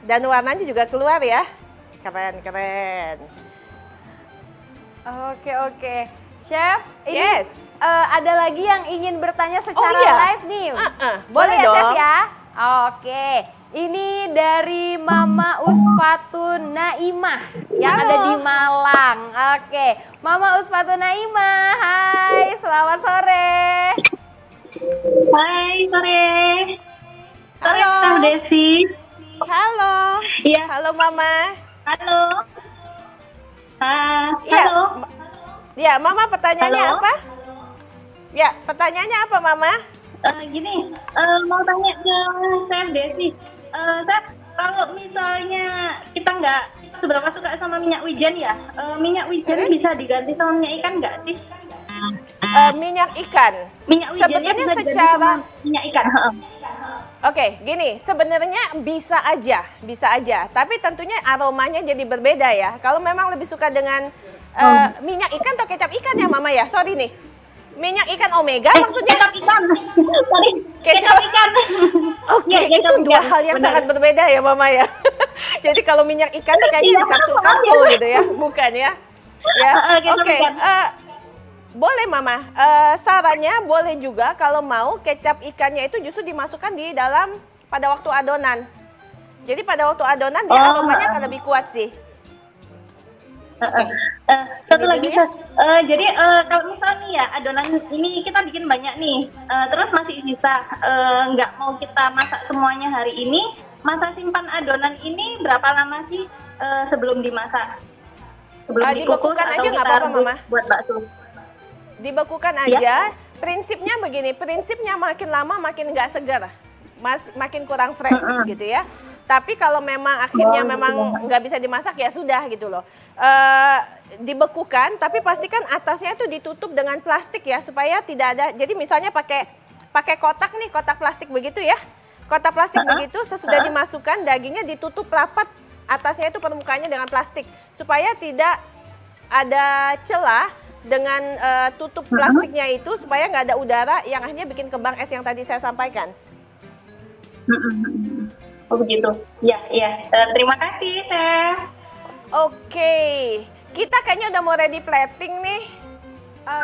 dan warnanya juga keluar ya. Keren. Oke. Chef, ini Yes. ada lagi yang ingin bertanya secara iya. live nih. Boleh ya, Chef dong. ya? Oke, ini dari Mama Usfatun Naimah yang ada di Malang. Oke, Mama Usfatun Naimah, hai, selamat sore. Hai, sore. Sore, Halo. Tante Desi. Halo. Iya. Halo Mama. Halo. Iya. Halo. Ya, Mama pertanyaannya Halo. apa? Ya, pertanyaannya apa Mama? Gini, mau tanya ke Chef Desi. Chef, kalau misalnya kita nggak seberapa suka sama minyak wijen ya, minyak wijen bisa diganti sama minyak ikan nggak sih? Minyak ikan. Minyak wijennya Sebenarnya bisa diganti secara sama minyak ikan. Oke, gini, sebenarnya bisa aja. Tapi tentunya aromanya jadi berbeda ya. Kalau memang lebih suka dengan minyak ikan atau kecap ikan ya Mama ya? Sorry nih. Minyak ikan omega maksudnya? Kecap ikan. Sorry, Kecap kecap ikan. Oke, Ya, itu kecap dua ikan, hal yang benar. sangat berbeda ya Mama ya. Jadi kalau minyak ikan tuh kayaknya Iya, di kapsul-kapsul gitu ya, bukan ya? Ya, Kecap oke. ikan. Boleh Mama, sarannya boleh juga kalau mau kecap ikannya itu justru dimasukkan di dalam pada waktu adonan. Jadi pada waktu adonan dia aromanya akan lebih kuat sih. Satu Ini lagi, dulu ya. Chef. Jadi kalau misalnya nih ya adonan ini kita bikin banyak nih, terus masih sisa, nggak mau kita masak semuanya hari ini, masa simpan adonan ini berapa lama sih sebelum dimasak? Sebelum dikukus Dibekukan atau aja nggak kita apa-apa, rebus Mama. buat bakso? Dibekukan aja. Prinsipnya begini, prinsipnya makin lama makin nggak segar, makin kurang fresh gitu ya. Tapi kalau memang akhirnya memang nggak bisa dimasak ya sudah gitu loh. Dibekukan, tapi pastikan atasnya itu ditutup dengan plastik ya supaya tidak ada. Jadi misalnya pakai kotak nih, kotak plastik begitu ya. Kotak plastik begitu sesudah dimasukkan dagingnya ditutup rapat, atasnya itu permukaannya dengan plastik supaya tidak ada celah dengan tutup plastiknya itu supaya nggak ada udara yang akhirnya bikin kembang es yang tadi saya sampaikan. Oh begitu. Ya, ya. Terima kasih, Chef. Oke, kita kayaknya udah mau ready plating nih.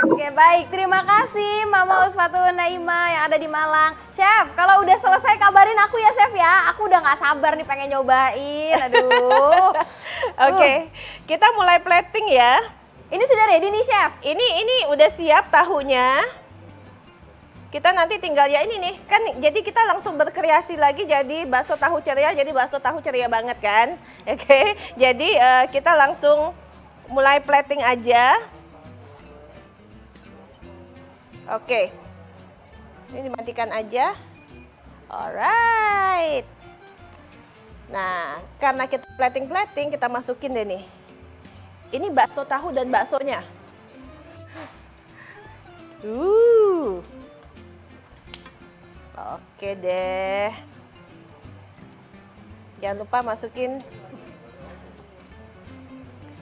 Oke, baik. Terima kasih Mama Usfatun Naimah yang ada di Malang. Chef, kalau udah selesai kabarin aku ya, Chef ya. Aku udah nggak sabar nih pengen nyobain. Aduh. Oke, kita mulai plating ya. Ini sudah ready nih, Chef. Ini udah siap tahunya. Kita nanti tinggal ya ini nih. Kan jadi kita langsung berkreasi lagi jadi bakso tahu ceria, jadi bakso tahu ceria banget kan. Oke. Jadi kita langsung mulai plating aja. Oke. Ini dimatikan aja. Alright. Nah, karena kita plating-plating, kita masukin deh nih. Ini bakso tahu dan baksonya. Oke deh. Jangan lupa masukin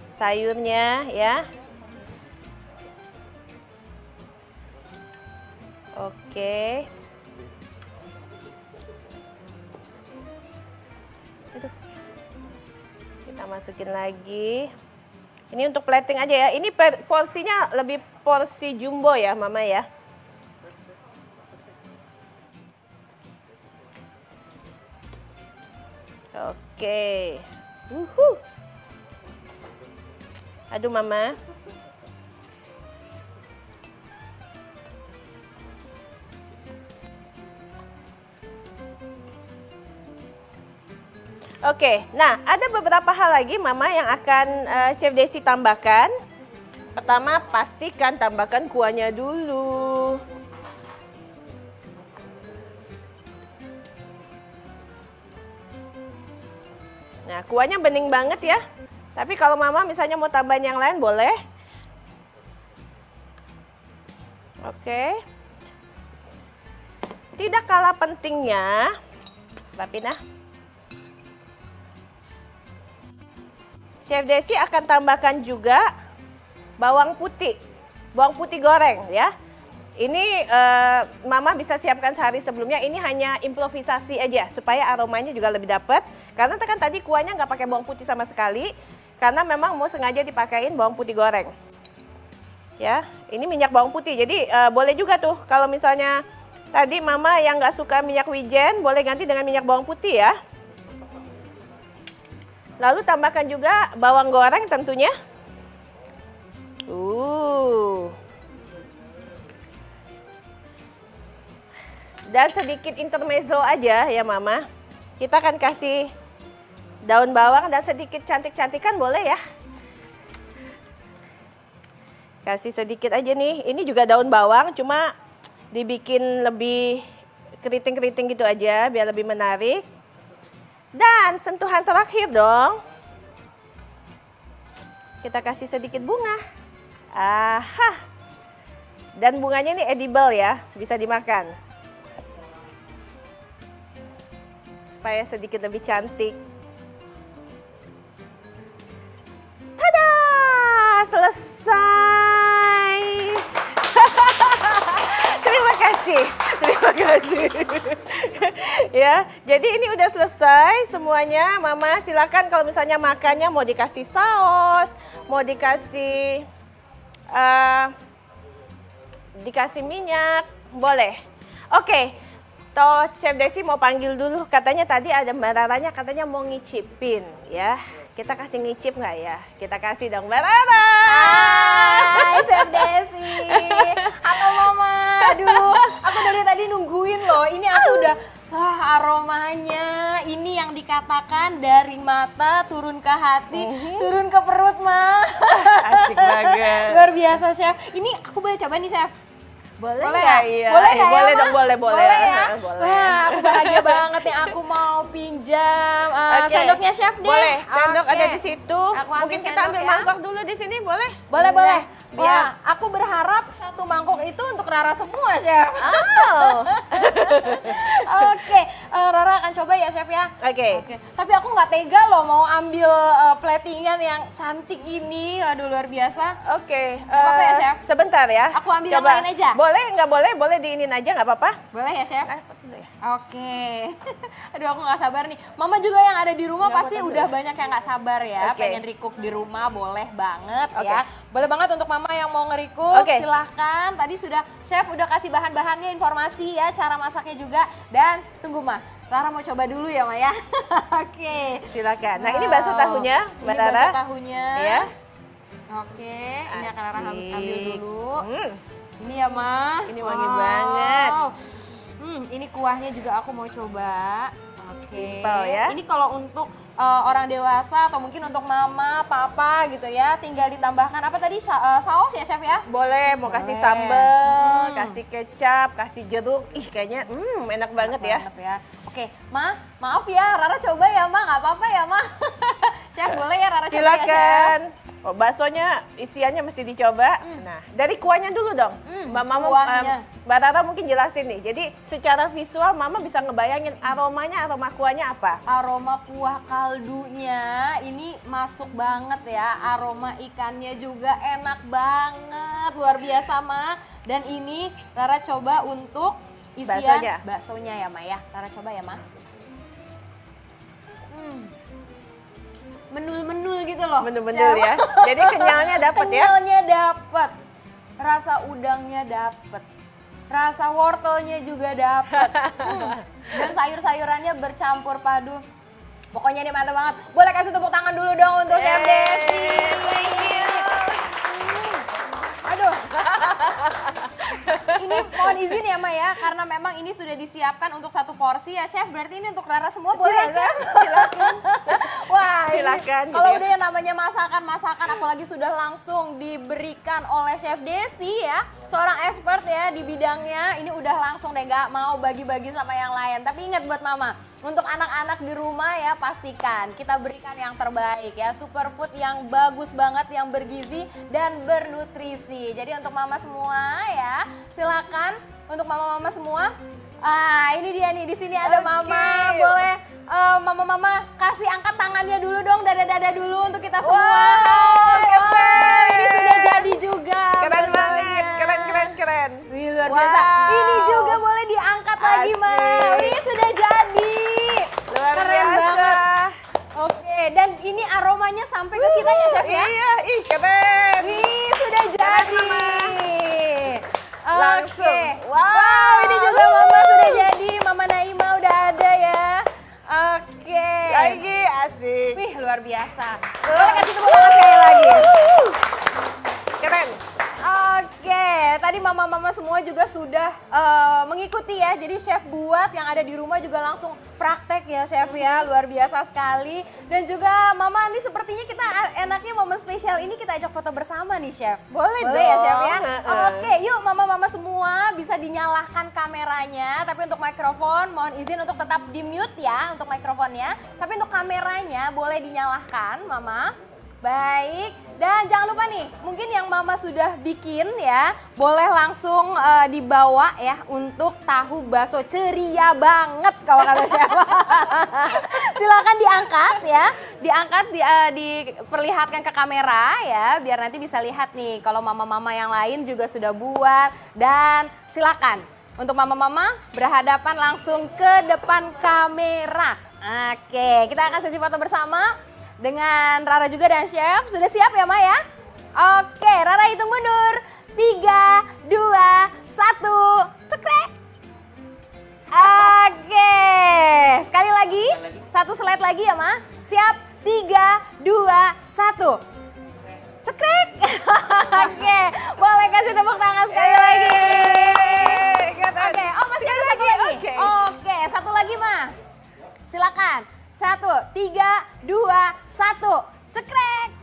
sayurnya ya. Oke. Aduh. Kita masukin lagi. Ini untuk plating aja ya. Ini porsinya lebih porsi jumbo ya, Mama ya. Oke. Aduh, Mama. Oke, nah ada beberapa hal lagi Mama yang akan Chef Desi tambahkan. Pertama, pastikan tambahkan kuahnya dulu. Nah, kuahnya bening banget ya. Tapi kalau Mama misalnya mau tambahin yang lain boleh. Oke. Tidak kalah pentingnya, tapi nah, Chef Desi akan tambahkan juga bawang putih goreng ya. Ini Mama bisa siapkan sehari sebelumnya. Ini hanya improvisasi aja supaya aromanya juga lebih dapat. Karena kan tadi kuahnya nggak pakai bawang putih sama sekali, karena memang mau sengaja dipakein bawang putih goreng. Ya, ini minyak bawang putih. Jadi boleh juga tuh kalau misalnya tadi Mama yang nggak suka minyak wijen, boleh ganti dengan minyak bawang putih ya. Lalu tambahkan juga bawang goreng tentunya. Dan sedikit intermezzo aja ya Mama. Kita akan kasih daun bawang dan sedikit cantik-cantikan boleh ya. Kasih sedikit aja nih. Ini juga daun bawang, cuma dibikin lebih keriting-keriting gitu aja biar lebih menarik. Dan sentuhan terakhir dong. Kita kasih sedikit bunga. Aha. Dan bunganya ini edible ya, bisa dimakan. Supaya sedikit lebih cantik. Tada! Selesai. Terima kasih. Terima kasih. Ya, jadi ini udah selesai semuanya. Mama silakan kalau misalnya makannya mau dikasih saus, mau dikasih minyak, boleh. Oke. Toh Chef Desi mau panggil dulu, katanya tadi ada Mbak Raranya katanya mau ngicipin ya. Kita kasih ngicip nggak ya? Kita kasih dong Mbak Rara. Hai Chef Desi. Halo Mama. Aduh, aku dari tadi nungguin loh. Ini aku udah aromanya. Ini yang dikatakan dari mata turun ke hati, turun ke perut, Ma. Asik banget. Luar biasa Chef. Ini aku boleh coba nih Chef. Boleh ya? Iya. Boleh ya, boleh Ma? dong, boleh. Boleh ya? Boleh. Wah, aku bahagia banget nih. Aku mau pinjam sendoknya Chef deh. Boleh, sendok ada di situ. Aku ambil Mungkin kita sendok ambil ya. mangkok dulu di sini, boleh? Boleh, boleh. Biar- Wah, aku berharap satu mangkok itu untuk Rara semua, Chef. Oh. Oke, Rara akan coba ya, Chef ya. Oke. Tapi aku nggak tega loh mau ambil platingan yang cantik ini. Aduh, luar biasa. Oke. apa-apa ya, Chef? Sebentar ya. Aku ambil yang lain aja. Boleh, nggak boleh? Boleh diinin aja, nggak apa-apa. Boleh ya, Chef? Foto dulu ya. Oke. Aduh, aku nggak sabar nih. Mama juga yang ada di rumah Nggak pasti foto dulu udah ya? banyak yang nggak sabar ya. Oke. Pengen recook di rumah, boleh banget Oke. ya. Boleh banget untuk Mama yang mau nge-recook, Oke. silahkan. Tadi sudah Chef udah kasih bahan-bahannya, informasi ya, cara masaknya juga. Dan tunggu Ma, Rara mau coba dulu ya Ma ya. Oke. Silakan. Nah, ini bakso tahunya, Mbak Ini Rara. bakso tahunya. Ya. Oke, ini akan Rara Asik. ambil dulu. Hmm. Ini ya Ma. Ini wangi banget. Ini kuahnya juga aku mau coba. Oke. Simpel ya. Ini kalau untuk orang dewasa atau mungkin untuk mama, papa gitu ya, tinggal ditambahkan apa tadi saus ya Chef ya? Boleh, mau kasih Boleh. sambal, kasih kecap, kasih jeruk. Ih, kayaknya enak banget ya. Banget ya. Oke, Ma, maaf ya, Rara coba ya Ma, nggak apa-apa ya Ma. Chef boleh ya Rara coba ya Chef? Silakan. Oh, baksonya isiannya mesti dicoba. Nah, dari kuahnya dulu dong. kuahnya. Mbak Rara mungkin jelasin nih. Jadi secara visual Mama bisa ngebayangin aroma kuahnya apa? Aroma kuah kaldunya ini masuk banget ya, aroma ikannya juga enak banget, luar biasa Ma. Dan ini Rara coba untuk isian baksonya ya Ma ya. Rara coba ya Ma. Menul-menul gitu loh. Menul-menul ya. Jadi kenyalnya dapat ya. Kenyalnya dapat. Rasa udangnya dapat. Rasa wortelnya juga dapat. Dan sayur-sayurannya bercampur padu. Pokoknya ini mantap banget. Boleh kasih tepuk tangan dulu dong untuk Chef Desi. Aduh. Ini mohon izin ya Ma ya, karena memang ini sudah disiapkan untuk satu porsi ya Chef. Berarti ini untuk Rara semua boleh ya Chef? Silakan. Wah, Silakan. kalau udah yang namanya masakan, apalagi sudah langsung diberikan oleh Chef Desi ya, seorang expert ya di bidangnya, ini udah langsung deh nggak mau bagi-bagi sama yang lain. Tapi ingat buat Mama, untuk anak-anak di rumah ya pastikan kita berikan yang terbaik ya, superfood yang bagus banget, yang bergizi dan bernutrisi. Jadi untuk Mama semua ya, silakan untuk Mama-mama semua. Ini dia nih, di sini ada Mama. Boleh Mama-mama kasih angkat tangannya dulu dong, dada-dada dulu untuk kita semua. Wah, ini sudah jadi juga. Keren baksonya. banget, keren. Wih, luar biasa. Ini juga boleh diangkat lagi, Ma. Wih, sudah jadi. Luar Keren biasa. banget. Oke, dan ini aromanya sampai ke kita ya, Chef ya? Iya, ih keren. Wih, sudah jadi. Langsung. Oke. Wow. Wow, ini juga Mama sudah jadi. Mama Naima udah ada ya. Oke. Lagi asik. Wih, luar biasa. Boleh kasih tepuk tangan sekali lagi. Keren. Oke, tadi mama-mama semua juga sudah mengikuti ya. Jadi chef buat yang ada di rumah juga langsung praktek ya chef ya. Luar biasa sekali. Dan juga mama ini sepertinya kita enaknya momen spesial ini kita ajak foto bersama nih chef. Boleh Boleh ya dong. chef ya. Oke, yuk mama-mama semua bisa dinyalakan kameranya. Tapi untuk mikrofon mohon izin untuk tetap di mute ya untuk mikrofonnya. Tapi untuk kameranya boleh dinyalakan mama. Baik, dan jangan lupa nih, mungkin yang mama sudah bikin ya, boleh langsung dibawa ya untuk tahu bakso ceria banget kalau kata siapa. Silakan diangkat ya, diperlihatkan ke kamera ya, biar nanti bisa lihat nih kalau mama-mama yang lain juga sudah buat. Dan silakan untuk mama-mama berhadapan langsung ke depan kamera. Oke, kita akan sesi foto bersama dengan Rara juga dan chef. Sudah siap ya Ma ya? Oke, Rara hitung mundur. 3, 2, 1, cekrek. Oke, sekali lagi. Satu slide lagi ya Ma. Siap, 3, 2, 1. Cekrek. Oke, boleh kasih tepuk tangan sekali lagi. Oke, oh masih ada satu lagi. Oke, satu lagi Ma. Silakan. 1, 3, 2, 1, cekrek.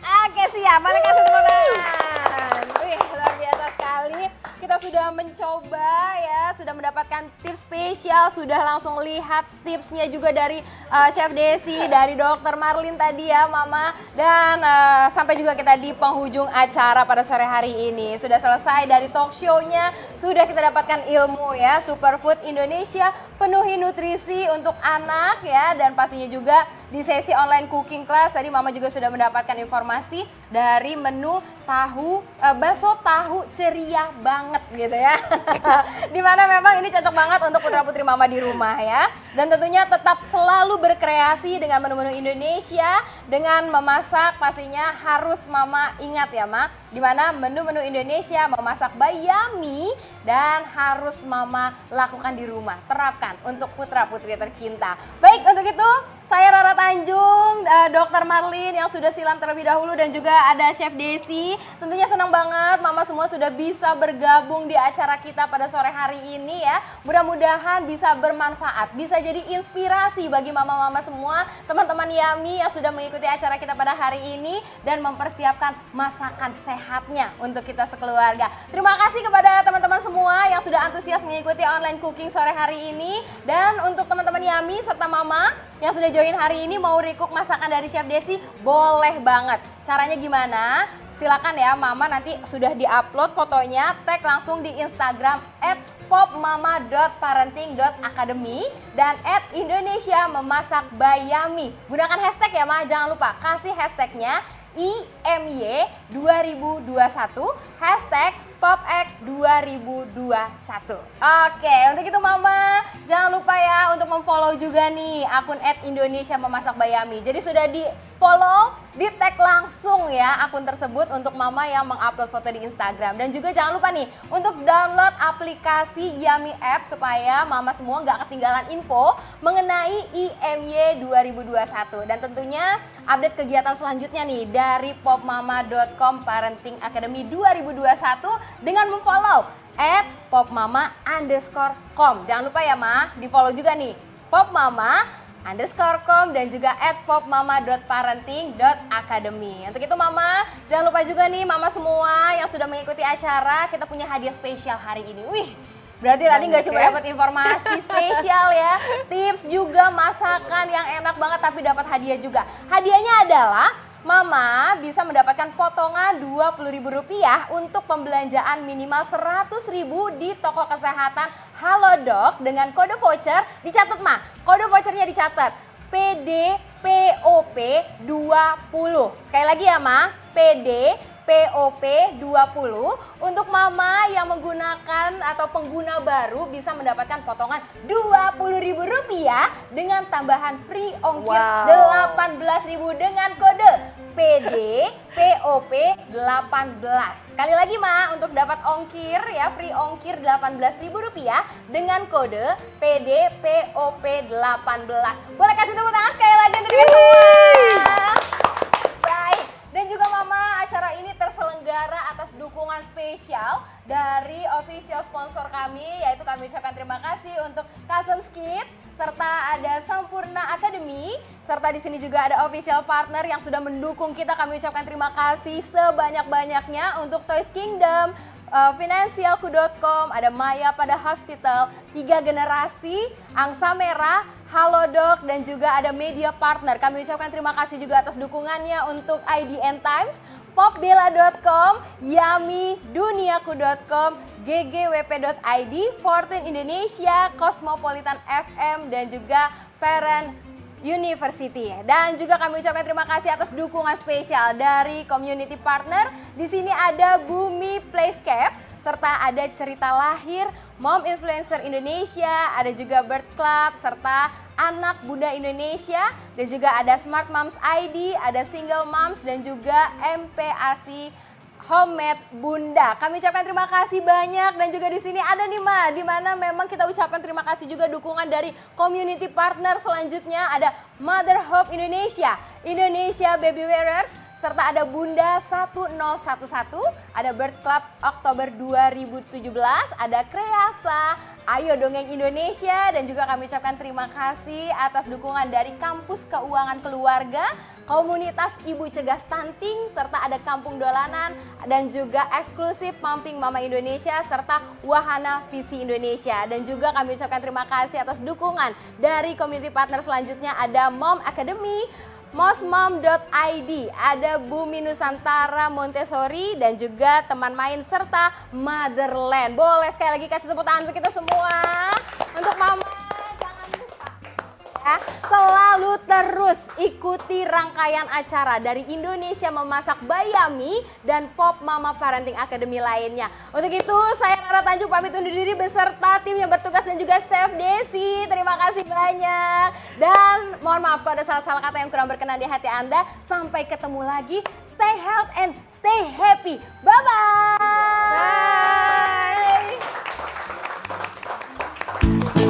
Oke siap, balik kasih tepuk tangan. Wih, luar biasa sekali. Kita sudah mencoba ya, sudah mendapatkan tips spesial, sudah langsung lihat tipsnya juga dari Chef Desi, dari Dr. Marlin tadi ya Mama. Dan sampai juga kita di penghujung acara pada sore hari ini. Sudah selesai dari talk show-nya, sudah kita dapatkan ilmu ya, Superfood Indonesia, penuhi nutrisi untuk anak ya. Dan pastinya juga di sesi online cooking class, tadi Mama juga sudah mendapatkan informasi dari menu bakso tahu ceria banget gitu ya. Dimana memang ini cocok banget untuk putra-putri Mama di rumah ya. Dan tentunya tetap selalu berkreasi dengan menu-menu Indonesia. Dengan memasak pastinya harus Mama ingat ya Ma. Dimana menu-menu Indonesia memasak bayami dan harus Mama lakukan di rumah. Terapkan untuk putra-putri tercinta. Baik, untuk itu saya Rara Tanjung, Dr. Marlin yang sudah silam terlebih dahulu dan juga ada Chef Desi. Tentunya senang banget Mama semua sudah bisa bergabung di acara kita pada sore hari ini ya. Mudah-mudahan bisa bermanfaat, bisa jadi inspirasi bagi mama-mama semua, teman-teman Yami yang sudah mengikuti acara kita pada hari ini dan mempersiapkan masakan sehatnya untuk kita sekeluarga. Terima kasih kepada teman-teman semua yang sudah antusias mengikuti online cooking sore hari ini. Dan untuk teman-teman Yami serta Mama yang sudah join hari ini mau recook masakan dari Chef Desi, boleh banget. Caranya gimana? Silakan ya Mama, nanti sudah diupload fotonya, tag langsung di Instagram @popmama.parenting.academy dan @Indonesia-memasak-by-Yami. Gunakan hashtag ya Ma, jangan lupa kasih hashtagnya IMY 2021 #PopX2021. Oke, untuk itu Mama jangan lupa ya untuk memfollow juga nih akun @Indonesia-memasak-by-Yami. Jadi sudah di follow, di tag langsung ya akun tersebut untuk Mama yang mengupload foto di Instagram. Dan juga jangan lupa nih untuk download aplikasi Yami App supaya Mama semua nggak ketinggalan info mengenai IMY 2021. Dan tentunya update kegiatan selanjutnya nih dari popmama.com Parenting Academy 2021 dengan memfollow @popmama_com. Jangan lupa ya Ma, di follow juga nih popmama_com dan juga @popmama.parenting.academy. Untuk itu Mama, jangan lupa juga nih Mama semua yang sudah mengikuti acara, kita punya hadiah spesial hari ini. Wih, berarti tadi nggak cuma dapat informasi spesial ya, tips juga masakan yang enak banget tapi dapat hadiah juga. Hadiahnya adalah Mama bisa mendapatkan potongan Rp20.000 untuk pembelanjaan minimal Rp100.000 di toko kesehatan Halodoc dengan kode voucher. Dicatat Ma, kode vouchernya dicatat PDPOP20. Sekali lagi ya Ma, PDPOP20 untuk Mama yang menggunakan atau pengguna baru bisa mendapatkan potongan Rp20.000 dengan tambahan free ongkir Rp18.000 dengan kode PD POP 18. Sekali lagi Ma, untuk dapat ongkir ya, free ongkir Rp18.000 dengan kode PD POP 18. Boleh kasih tepuk tangan sekali lagi untuk kita semua. Baik, dan juga Mama, acara ini terselenggara atas dukungan spesial dari official sponsor kami, yaitu kami ucapkan terima kasih untuk Cousins Kids, serta ada Sampurna Academy, serta di sini juga ada official partner yang sudah mendukung kita. Kami ucapkan terima kasih sebanyak-banyaknya untuk Toys Kingdom, Finansialku.com, ada Maya pada Hospital, 3 Generasi, Angsa Merah, Halodoc, dan juga ada media partner. Kami ucapkan terima kasih juga atas dukungannya untuk IDN Times, Popdela.com, Yummy, Duniaku.com, ggwp.id, Fortune Indonesia, Cosmopolitan FM, dan juga Parent University. Dan juga kami ucapkan terima kasih atas dukungan spesial dari community partner. Di sini ada Bumi Playscape, serta ada Cerita Lahir, Mom Influencer Indonesia, ada juga Bird Club, serta Anak Bunda Indonesia, dan juga ada Smart Moms ID, ada Single Moms, dan juga MPASI Homemade Bunda. Kami ucapkan terima kasih banyak, dan juga di sini ada nih Ma, di mana memang kita ucapkan terima kasih juga dukungan dari community partner. Selanjutnya ada Mother Hope Indonesia, Indonesia Baby Wearers, serta ada Bunda 1011, ada Bird Club Oktober 2017, ada Kreasa, Ayo Dongeng Indonesia, dan juga kami ucapkan terima kasih atas dukungan dari Kampus Keuangan Keluarga, Komunitas Ibu Cegah Stunting, serta ada Kampung Dolanan, dan juga eksklusif Pumping Mama Indonesia, serta Wahana Visi Indonesia. Dan juga kami ucapkan terima kasih atas dukungan dari community partner selanjutnya, ada Mom Academy, mosmom.id, ada Bumi Nusantara Montessori, dan juga teman main serta Motherland. Boleh sekali lagi kasih tepuk tangan untuk kita semua. Untuk Mama, jangan lupa ya, selalu terus ikuti rangkaian acara dari Indonesia Memasak by Yummy dan Pop Mama Parenting Academy lainnya. Untuk itu saya Rara Tanjung pamit undur diri beserta tim yang bertugas dan juga Chef Desi. Terima kasih banyak. Dan mohon maaf kalau ada salah-salah kata yang kurang berkenan di hati Anda. Sampai ketemu lagi. Stay healthy and stay happy. Bye-bye. Bye.